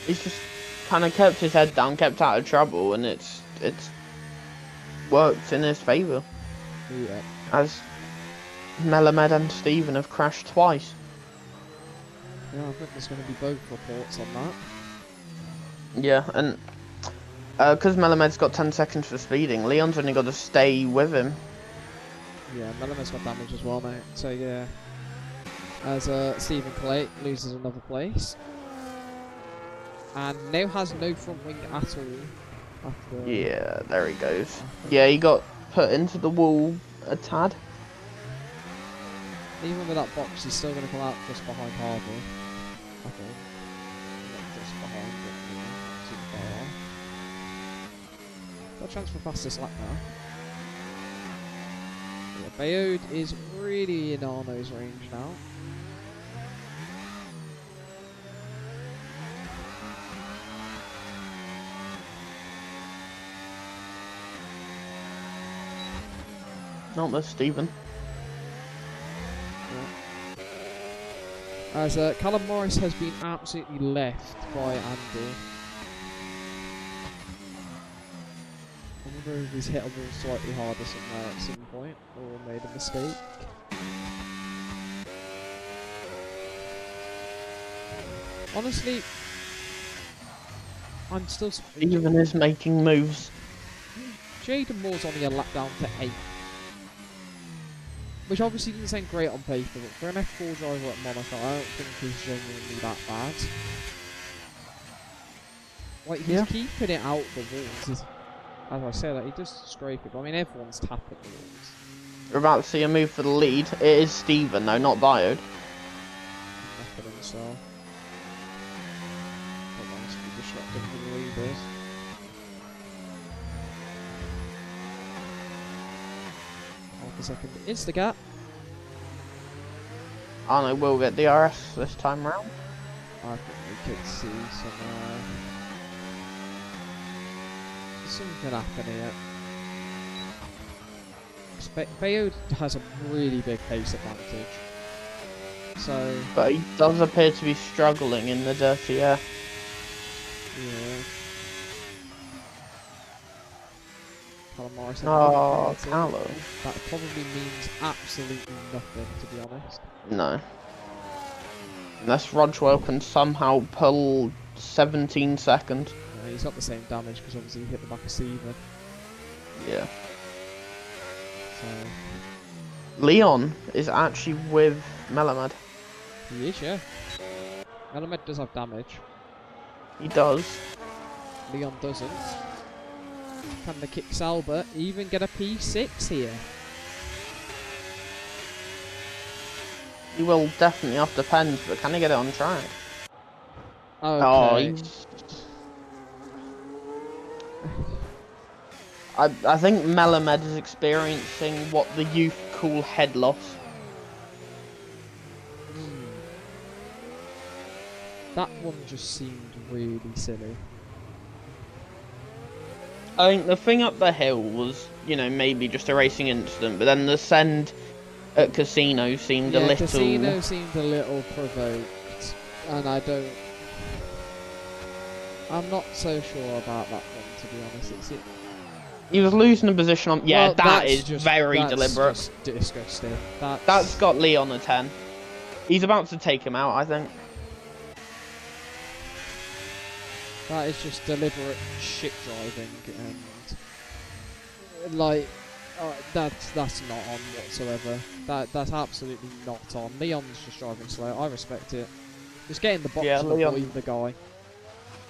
He's just kind of kept his head down, kept out of trouble, and it's worked in his favour. Yeah. As Melamed and Stephen have crashed twice. Yeah, I think there's going to be both reports on that. Yeah, and because Melamed's got 10 seconds for speeding, Leon's only got to stay with him. Yeah, Melamed's got damage as well, mate. So yeah, as Stephen Clay loses another place, and now has no front wing at all. After Yeah, there he goes. Yeah, he got put into the wall a tad. Even with that box, he's still going to come out just behind Harvey. I think. Not just behind, but not too far off. Got a chance for fastest lap now. Yeah, Bayode is really in Arno's range now. Not this Stephen. As Callum Morris has been absolutely left by Andy. I wonder if he's hit a wall slightly harder somewhere at some point, or made a mistake. Honestly, I'm still... Stephen is making moves. Jaden Moore's only a lap down to 8th. Which obviously didn't sound great on paper, but for an F4 driver at Monaco, I don't think he's genuinely that bad. Like, he's keeping it out the walls. As I say that, he does scrape it, but I mean, everyone's tapping the walls. We're about to see a move for the lead. It is Stephen, though, not Biode. Nothing himself. Hold on, this will be disruptive for the leaders. Half a second. Instagat. Arno will get DRS this time round. I think we could see something happen here. Bayode has a really big pace advantage. So... But he does appear to be struggling in the dirty air. Yeah. Callum Morris. Oh, Callum. That probably means absolutely nothing, to be honest. No. Unless Rodgwell can somehow pull 17 seconds. Yeah, he's got the same damage because obviously he hit the back of Steven. Yeah. So... Leon is actually with Melamed. He is, yeah. Melamed does have damage. He does. Leon doesn't. Can the Kicks Albert even get a P6 here? He will definitely off the pens, but can he get it on track? Okay. I think Melamed is experiencing what the youth call head loss. That one just seemed really silly. I think the thing up the hill was, you know, maybe just a racing incident, but then the send at Casino seemed a little... Casino seemed a little provoked, and I'm not so sure about that one, to be honest. He was losing a position on... Yeah, well, that is just, very that's deliberate. Just disgusting. That's got Leon a 10. He's about to take him out, I think. That is just deliberate shit driving, and like that's not on whatsoever. That's absolutely not on. Leon's just driving slow. I respect it. Just getting the box to avoid the guy.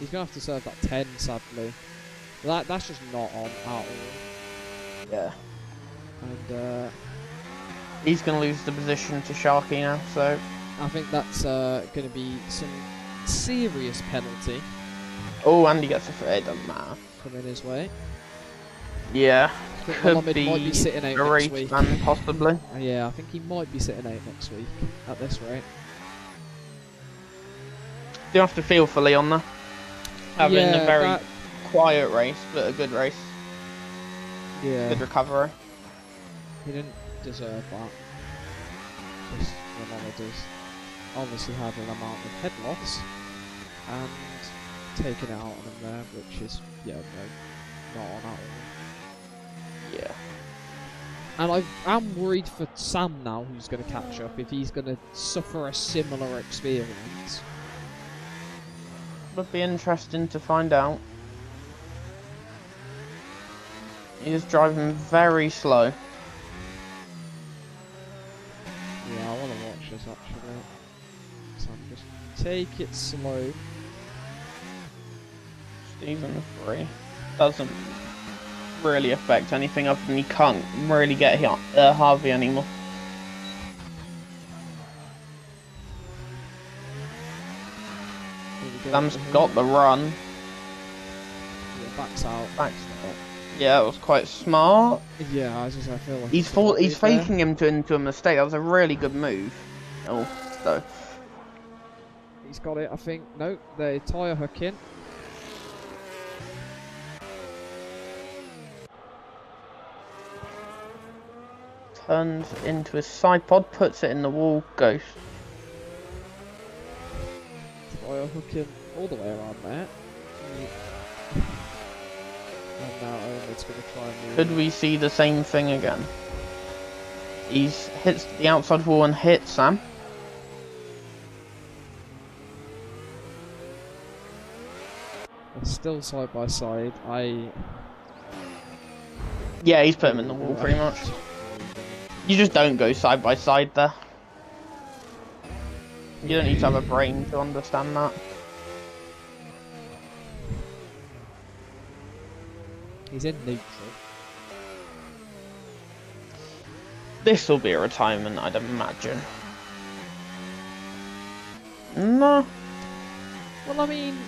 He's gonna have to serve that 10, sadly. That's just not on at all. Yeah. And he's gonna lose the position to Sharky now, so I think that's gonna be some serious penalty Oh, and he gets a free. It doesn't matter. coming his way. Yeah. I think Could Mohammed might be sitting out a next race week. ban, possibly. Yeah, I think he might be sitting out next week at this rate. Do have to feel for Leon though. Having Yeah, a very that- quiet race, but a good race. Yeah, Good recovery. he didn't deserve that. Just Mohammed has obviously had an amount of head loss and taken it out on him there, which is, yeah, no, not on at all. Yeah. And I am worried for Sam now, who's going to catch up, if he's going to suffer a similar experience. Would be interesting to find out. He's driving very slow. Yeah, I want to watch this actually. Sam, just take it slow. Stephen 3 doesn't really affect anything other than he can't really get Harvey anymore. Sam's got the run. Yeah, backs out. Yeah, it was quite smart. Yeah, I feel like He's faking him into a mistake. That was a really good move. Oh, so He's got it, I think. No, the tyre hook in. turns into his side pod, puts it in the wall, goes. Tyre hook in all the way around there. And now Owen's going to try and move. Could we see the same thing again? He's hits the outside wall and hits Sam. They're still side by side. Yeah, he's put him in the wall pretty much. You just don't go side by side there. You don't need to have a brain to understand that. He's in neutral. This will be a retirement, I'd imagine. No. Well, I mean,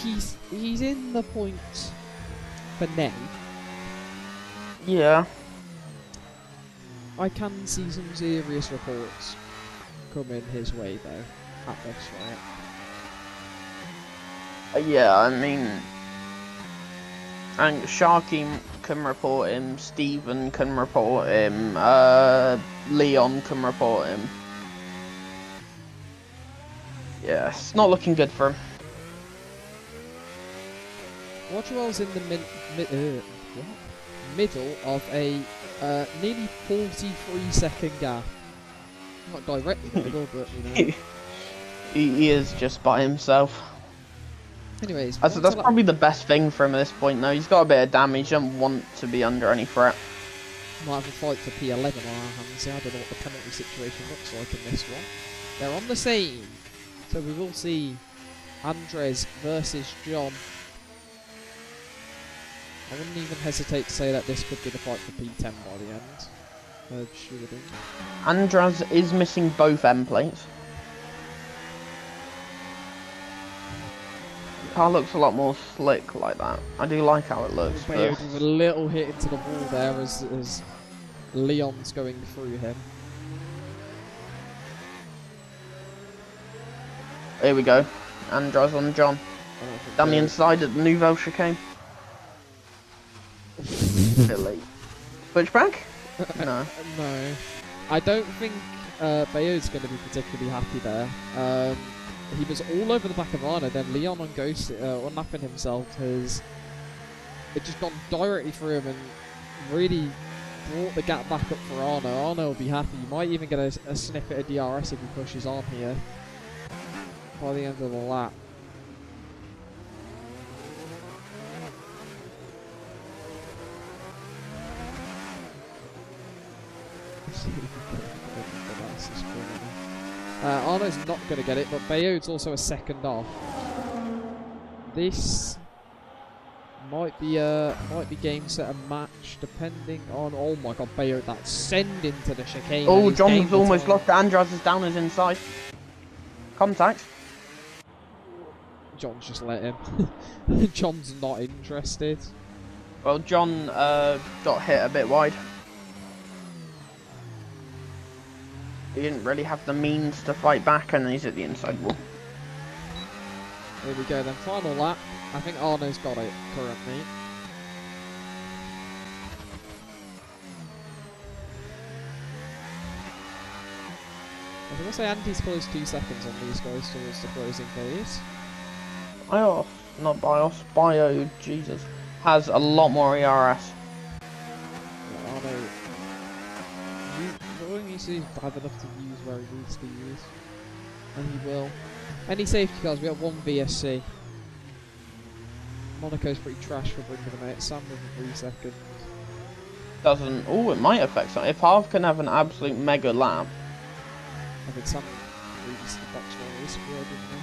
he's in the points for now. Yeah. I can see some serious reports coming his way though at this rate. Yeah, I mean, and Sharky can report him, Steven can report him, Leon can report him. Yeah, it's not looking good for him. Watchwell's in the middle of a nearly 43-second gap. Not directly in the middle, but you know. He is just by himself. Anyways, That's probably the best thing for him at this point, though. He's got a bit of damage, he doesn't want to be under any threat. Might have a fight for P11 on our hands. I don't know what the penalty situation looks like in this one. They're on the same, so we will see Andres versus John. I wouldn't even hesitate to say that this could be the fight for P10 by the end. Shooting. Andres is missing both end plates. The car looks a lot more slick like that. I do like how it looks. With a little hit into the wall there as Leon's going through him. Here we go. Andres on John. Down the inside at the Nouvelle chicane. Bit late. Switchback? No. No. I don't think Bayo's going to be particularly happy there. He was all over the back of Arno, then Leon on Ghost, unlapping himself, has just gone directly through him and really brought the gap back up for Arno. Arno will be happy. You might even get a snippet of DRS if he pushes on here by the end of the lap. Arno's not going to get it, but Bayard's also a second off. This might be game, set, and match, depending on. Oh my God, Bayard, that send into the chicane. Oh, John's almost lost. Andres is down his inside. Contact. John's just let him. John's not interested. Well, John got hit a bit wide. He didn't really have the means to fight back, and he's at the inside wall. Here we go then, final lap. I think Arno's got it currently. I was going to say Andy's close 2 seconds on these guys towards the closing phase. Bios, not Bios, Bio, Jesus, has a lot more ERS. Yeah, Arno, all he needs to have enough to use where he needs to use. And he will. Any safety cars, we got 1 VSC. Monaco's pretty trash for bringing them out. Sam with 3 seconds. Doesn't, oh, it might affect something. If Harv can have an absolute mega lap. I think Sam reached the box more recently, didn't he?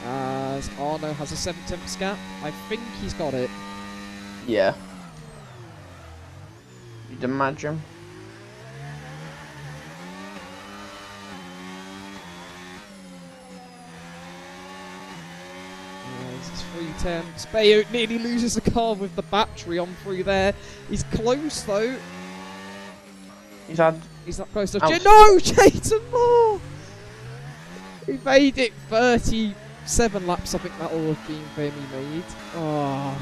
As Arno has a 7/10 gap. I think he's got it. Yeah. You'd imagine. It's 3/10. Bayou nearly loses the car with the battery on through there. He's close though. He's not close enough. No, Jason Moore! He made it 37 laps. I think that will have been for him he made. Oh.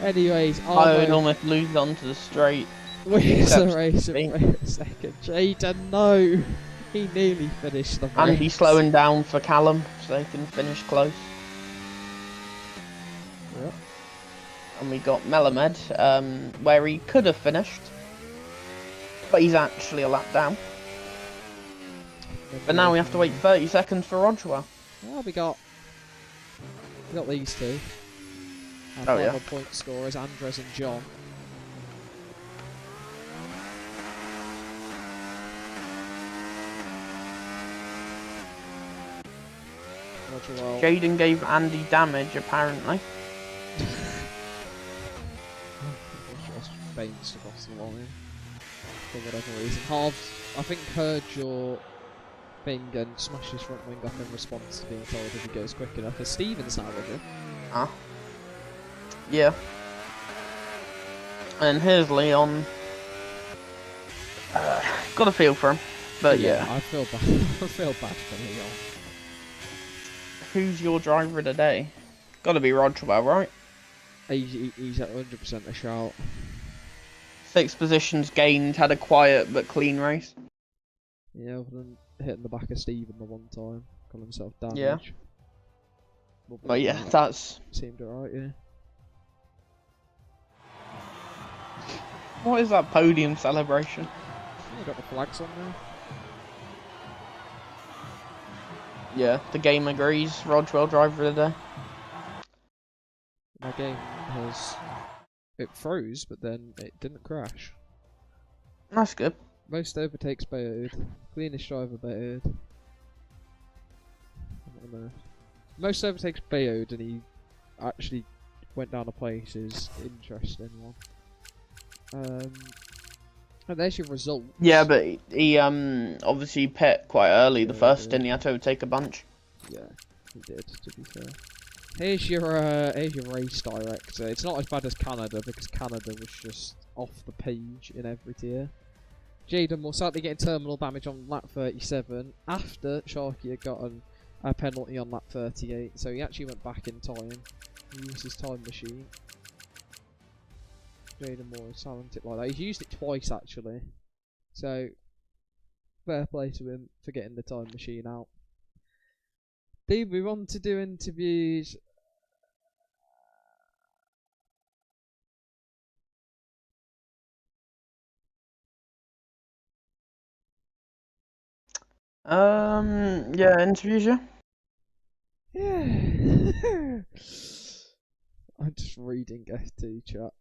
Anyways, I would almost lose onto the straight. Where's the race for a second? Jaden, no! He nearly finished the race. Andy slowing down for Callum so they can finish close. Yep. And we got Melamed, where he could have finished, but he's actually a lap down. But now we have to wait 30 seconds for Rodgewell. Well, we got these two. Our final point scorers, Andres and John. Rodgewell. Jaden gave Andy damage, apparently. Just bounced across the line for whatever reason. Harv's, I think, heard your thing and smashed his front wing up in response to being told if he goes quick enough. As Steven's now with him. Ah. Yeah. And here's Leon. Got a feel for him, but yeah. I feel bad. I feel bad for Leon. Who's your driver today? Got to be Rodgewell, right? He's at 100% a shout. 6 positions gained, had a quiet but clean race. Yeah, other than hitting the back of Steven the one time, got himself damage. Yeah. But yeah, that's... Seemed alright, yeah. What is that podium celebration? Yeah, got the flags on there. Yeah, the game agrees. Rodgewell driver of the day. My game it froze, but then it didn't crash. That's good. Most overtakes Bayard. Cleanest driver Bayard. Most overtakes Bayard, and he actually went down a place is interesting one. And there's your result. Yeah, but he obviously pit quite early the first, and he had to overtake a bunch. Yeah, he did, to be fair. Here's your race director. It's not as bad as Canada, because Canada was just off the page in every tier. Jaden will sadly get terminal damage on lap 37 after Sharky had gotten a penalty on lap 38, so he actually went back in time. He used his time machine. Jaden Moore is talented like that. He's used it twice actually, so fair play to him for getting the time machine out. Dude, we want to do interviews. Yeah, interviews you. Yeah. I'm just reading F2 chat.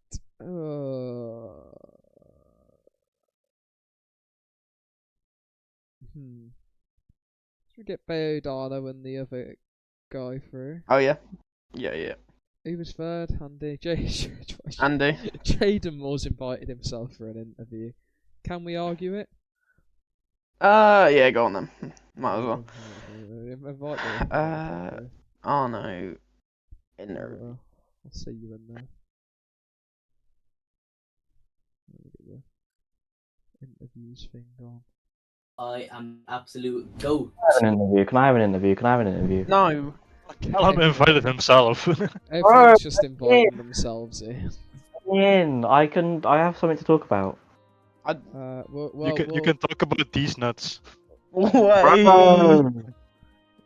Should we get Beodano and the other guy through? Oh yeah. Yeah. Who was third? Andy. Andy. Jaden Moore's invited himself for an interview. Can we argue it? Yeah, go on then. Might as well. invite me. Arno. In there. I'll see you in there. Let me get the interviews thing on. I am absolute goat. Can I have an interview? No. Callum invited himself. Everyone's just inviting themselves here. I have something to talk about. Well, you can talk about these nuts. well,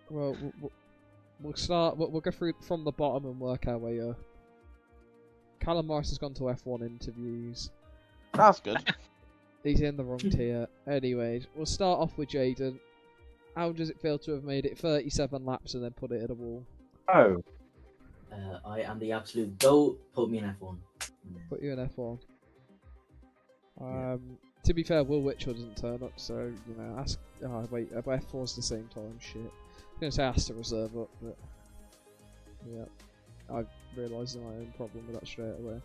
we'll start. We'll go through from the bottom and work our way up. Callum Morris has gone to F1 interviews. That's good. He's in the wrong tier. Anyways, we'll start off with Jaden. How does it feel to have made it 37 laps and then put it at a wall? Oh. I am the absolute goat. Put me in F1. Put you in F1. To be fair, Will Witcher doesn't turn up, so, you know, ask... Oh, wait, F4's the same time, shit. I was going to say ask to reserve up, but... Yeah. I realised my own problem with that straight away.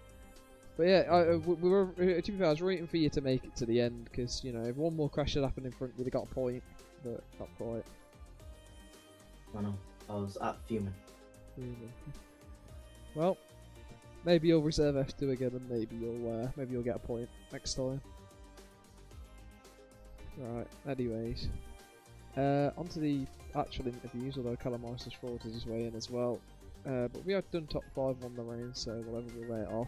But yeah, we were, to be fair, I was rooting for you to make it to the end, because, you know, if one more crash had happened in front, you'd have got a point, but not quite. I know. I was at fuming. Really. Well, maybe you'll reserve F2 again, and maybe you'll get a point next time. Right. Anyways, onto the actual interviews. Although Callum Morris has frauded his way in as well, but we have done top 5 on the range, so we'll lay it off.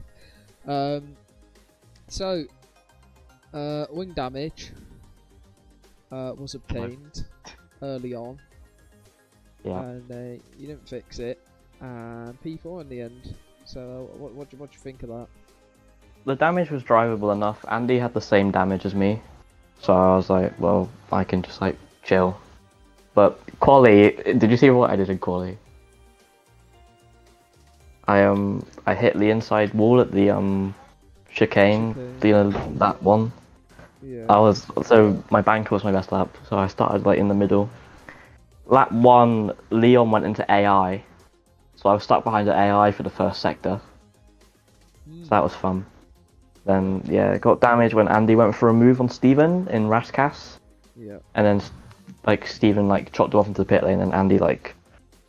Wing damage was obtained early on. Yeah. And you didn't fix it, and P4 in the end. So what do you think of that? The damage was drivable enough. Andy had the same damage as me, so I was like, well, I can just like chill. But quali, did you see what I did in quali? I hit the inside wall at the chicane, that one. Yeah. So my banker was my best lap, so I started like in the middle. Lap 1, Leon went into AI, so I was stuck behind the AI for the first sector. So that was fun. Then yeah, got damaged when Andy went for a move on Steven in Rascas. Yeah. And then like Steven like chopped him off into the pit lane, and Andy like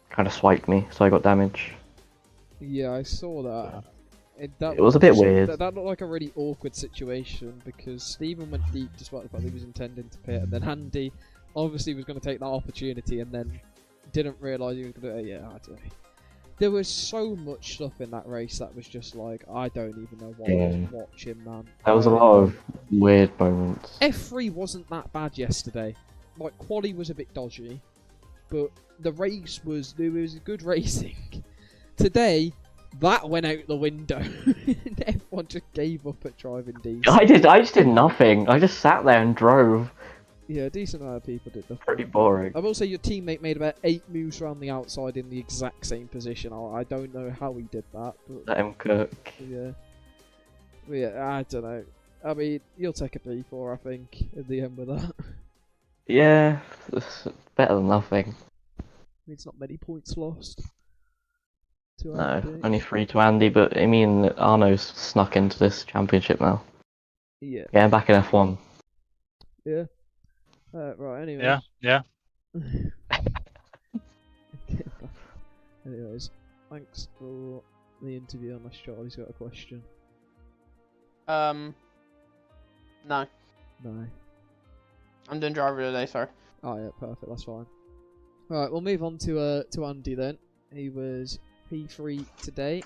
kind of swiped me, so I got damage. Yeah, I saw that. It was a bit weird. That looked like a really awkward situation because Stephen went deep despite the fact that he was intending to pit, and then Andy obviously was going to take that opportunity and then didn't realise he was going to. Yeah, I don't know. There was so much stuff in that race that was just like, I don't even know what I was watching, man. There was a lot of weird moments. F3 wasn't that bad yesterday. Like, quali was a bit dodgy, but the race was, there was good racing. Today, that went out the window. Everyone just gave up at driving decent. I just did nothing. I just sat there and drove. Yeah, a decent amount of people did nothing. Pretty boring. I will say your teammate made about 8 moves around the outside in the exact same position. I don't know how he did that. But, Let him cook. Yeah. But yeah, I don't know. I mean, you'll take a P4, I think, at the end with that. Yeah, it's better than nothing. It's not many points lost. To No, Andy. only 3 to Andy, but I mean, Arno's snuck into this championship now. Yeah. Getting back in F1. Yeah. Right, anyway. Yeah. Anyways, thanks for the interview unless Charlie's got a question. No. No. I'm doing driver today, sorry. Oh yeah, perfect, that's fine. Right, we'll move on to Andy then. He was P3 today.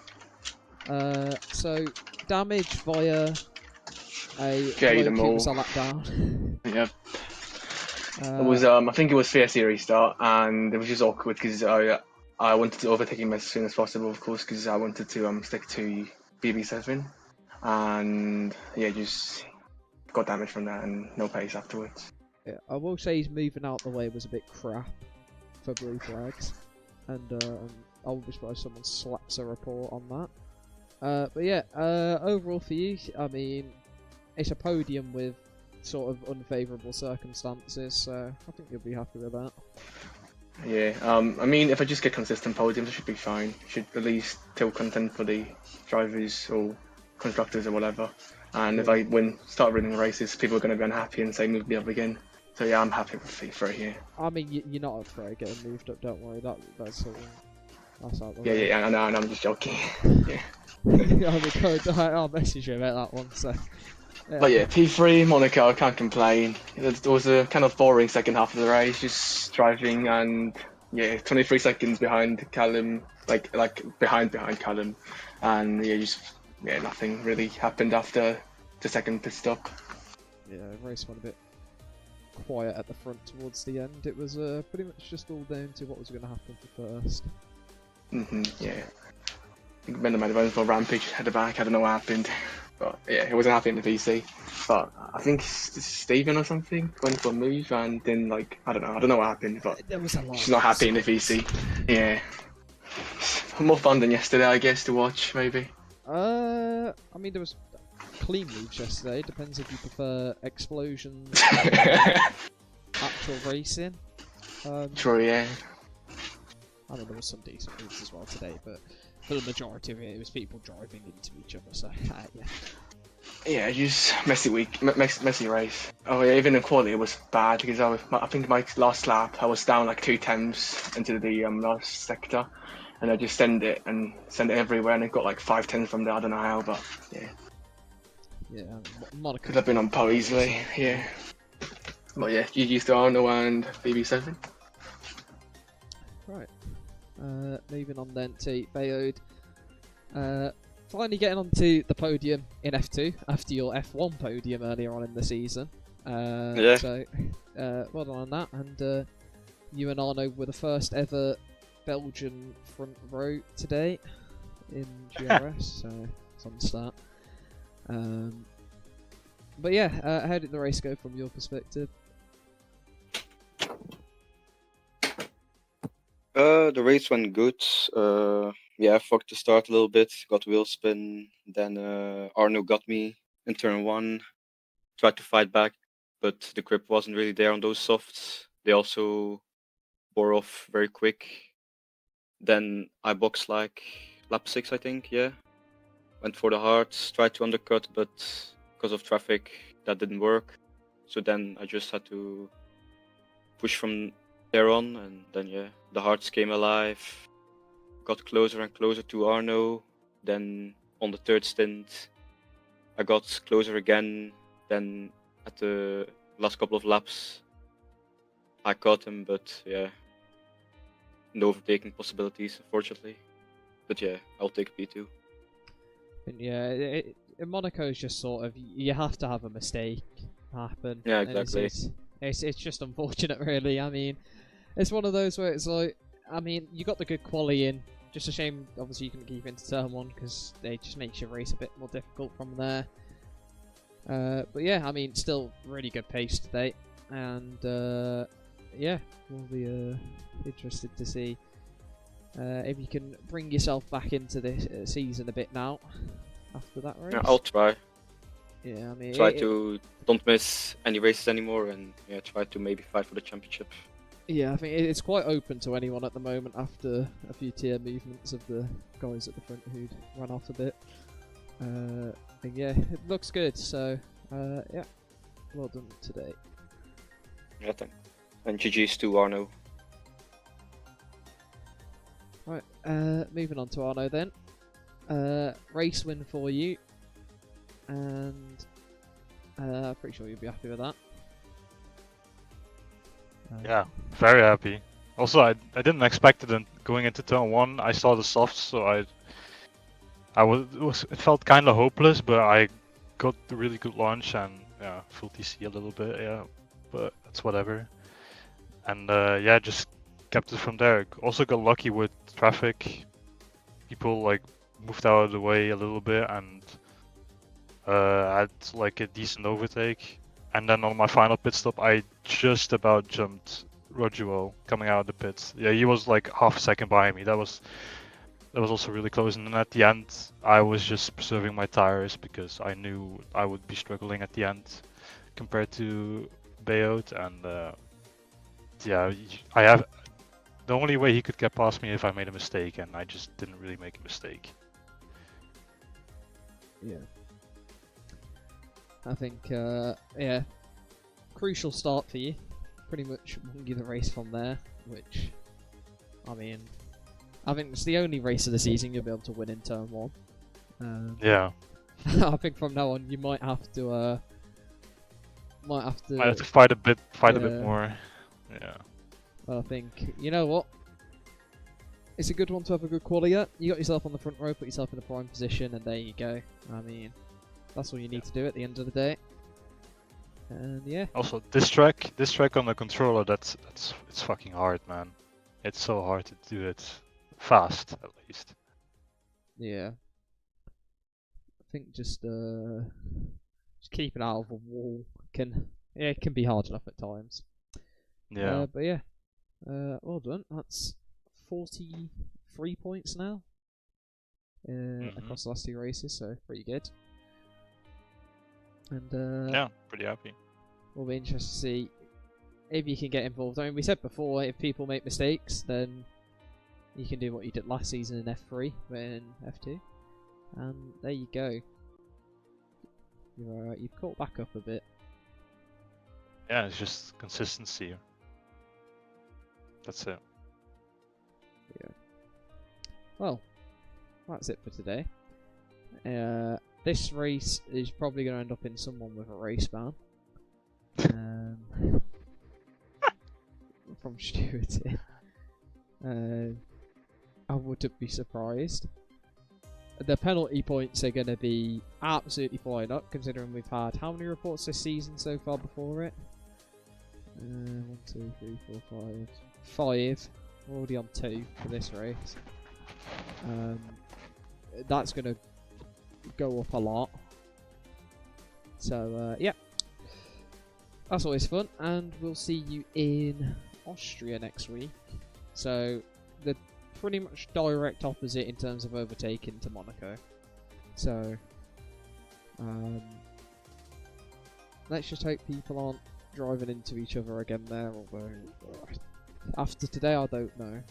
So damage via a Jaden a lap down. Yeah. It was I think it was VSC restart, and it was just awkward because I wanted to overtake him as soon as possible, of course, because I wanted to stick to BB7, and yeah, just got damage from that and no pace afterwards. Yeah, I will say his moving out the way was a bit crap for blue flags, and I'll be surprised someone slaps a report on that. But yeah, overall for you, I mean, it's a podium with sort of unfavourable circumstances, so I think you'll be happy with that. Yeah, I mean, if I just get consistent podiums, I should be fine. Should at least still contend for the drivers or constructors or whatever. And if I start winning races, people are going to be unhappy and say move me up again. So yeah, I'm happy with P3 here. I mean, you're not afraid of getting moved up. Don't worry. That's out the Yeah, way. yeah, I know, I'm just joking. Yeah. I'll message you about that one. So. But yeah, P3, Monaco, I can't complain. It was a kind of boring second half of the race, just driving and yeah, 23 seconds behind Callum, like behind Callum, and yeah, nothing really happened after the second pit stop. Yeah, the race went a bit quiet at the front towards the end. It was pretty much just all down to what was going to happen for first. Yeah. I think Benjamin went for a rampage at the back. I don't know what happened, but yeah, he wasn't happy in the VC. But I think Stephen or something went for a move and then I don't know what happened, but There was a lot. she's not happy in the VC. Yeah, more fun than yesterday, I guess, to watch maybe. I mean, there was clean moves yesterday. Depends if you prefer explosions or actual racing. True, yeah. I mean, there was some decent moves as well today, but for the majority of it, it was people driving into each other. So yeah. Yeah, just messy week, messy race. Oh yeah, even in quality it was bad because I think my last lap I was down like 2 tenths into the last sector, and I just sent it everywhere, and it got like 5 tenths from there. I don't know how, but yeah. Yeah, Monaco. Could have been on pole easily, yeah. But yeah, GG's to Arno and BB7. Right. Moving on then to Bayode. Finally getting onto the podium in F2 after your F1 podium earlier on in the season. Yeah. So, well done on that. And you and Arno were the first ever Belgian front row today in GRS, so it's on the start. But yeah, how did the race go from your perspective? The race went good. Yeah, I fucked the start a little bit, got wheel spin. Then Arno got me in turn 1, tried to fight back, but the grip wasn't really there on those softs. They also bore off very quick. Then I boxed like lap 6, I think, yeah. Went for the hards, tried to undercut, but because of traffic, that didn't work. So then I just had to push from there on, and then yeah, the hards came alive, got closer and closer to Arno. Then on the third stint, I got closer again. Then at the last couple of laps, I caught him, but yeah, no overtaking possibilities, unfortunately. But yeah, I'll take P2. And yeah, in Monaco is just sort of, you have to have a mistake happen. Yeah, And exactly. It's just unfortunate, really. I mean, it's one of those where it's like, I mean, you got the good quali in. Just a shame, obviously, you couldn't keep into turn 1 because it just makes your race a bit more difficult from there. But yeah, I mean, still really good pace today. And yeah, we'll be interested to see if you can bring yourself back into this season a bit now after that race. Yeah, I'll try. Yeah, I mean, Try to don't miss any races anymore, and yeah, try to maybe fight for the championship. Yeah, I think it's quite open to anyone at the moment after a few tier movements of the guys at the front who'd run off a bit. And yeah, it looks good. So yeah, well done today. Yeah, thanks. And GG's to Arno. Right, moving on to Arno then. Race win for you, and pretty sure you'll be happy with that. Yeah, very happy. Also, I didn't expect it going into turn 1. I saw the softs, so it felt kind of hopeless, but I got a really good launch and yeah, full TC a little bit, yeah, but that's whatever. And yeah, just kept it from there. Also got lucky with traffic. People like moved out of the way a little bit and had like a decent overtake. And then on my final pit stop, I just about jumped Rojuo coming out of the pits. Yeah, he was like half a second behind me. That was also really close. And then at the end, I was just preserving my tires because I knew I would be struggling at the end compared to Bayot. And yeah, the only way he could get past me if I made a mistake, and I just didn't really make a mistake. Yeah. I think, yeah, crucial start for you. Pretty much won you the race from there, which, I mean, I think it's the only race of the season you'll be able to win in turn 1. Yeah. I think from now on you might have to I have to fight a bit more. Yeah. Well, I think, you know what? It's a good one to have a good quality at. You got yourself on the front row, put yourself in a prime position, and there you go. I mean, that's all you need to do at the end of the day. And yeah. Also, this track on the controller, it's fucking hard, man. It's so hard to do it fast, at least. Yeah. I think just keeping out of a wall it can be hard enough at times. Yeah. But yeah. Well done. That's 43 points now. Across the last 2 races, so pretty good. And Yeah, pretty happy. We'll be interested to see if you can get involved. I mean, we said before, if people make mistakes, then you can do what you did last season in F3, but in F2. And there you go. You've caught back up a bit. Yeah, it's just consistency. That's it. Yeah. Well, that's it for today. This race is probably going to end up in someone with a race ban. From Stuart. I wouldn't be surprised. The penalty points are going to be absolutely flying up, considering we've had how many reports this season so far before it? 1, 2, 3, 4, 5. 5. We're already on 2 for this race. That's going to go up a lot. So, yeah. That's always fun, and we'll see you in Austria next week. So, the pretty much direct opposite in terms of overtaking to Monaco. So, let's just hope people aren't driving into each other again there, although after today I don't know.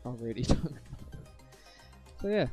I really don't know. So yeah,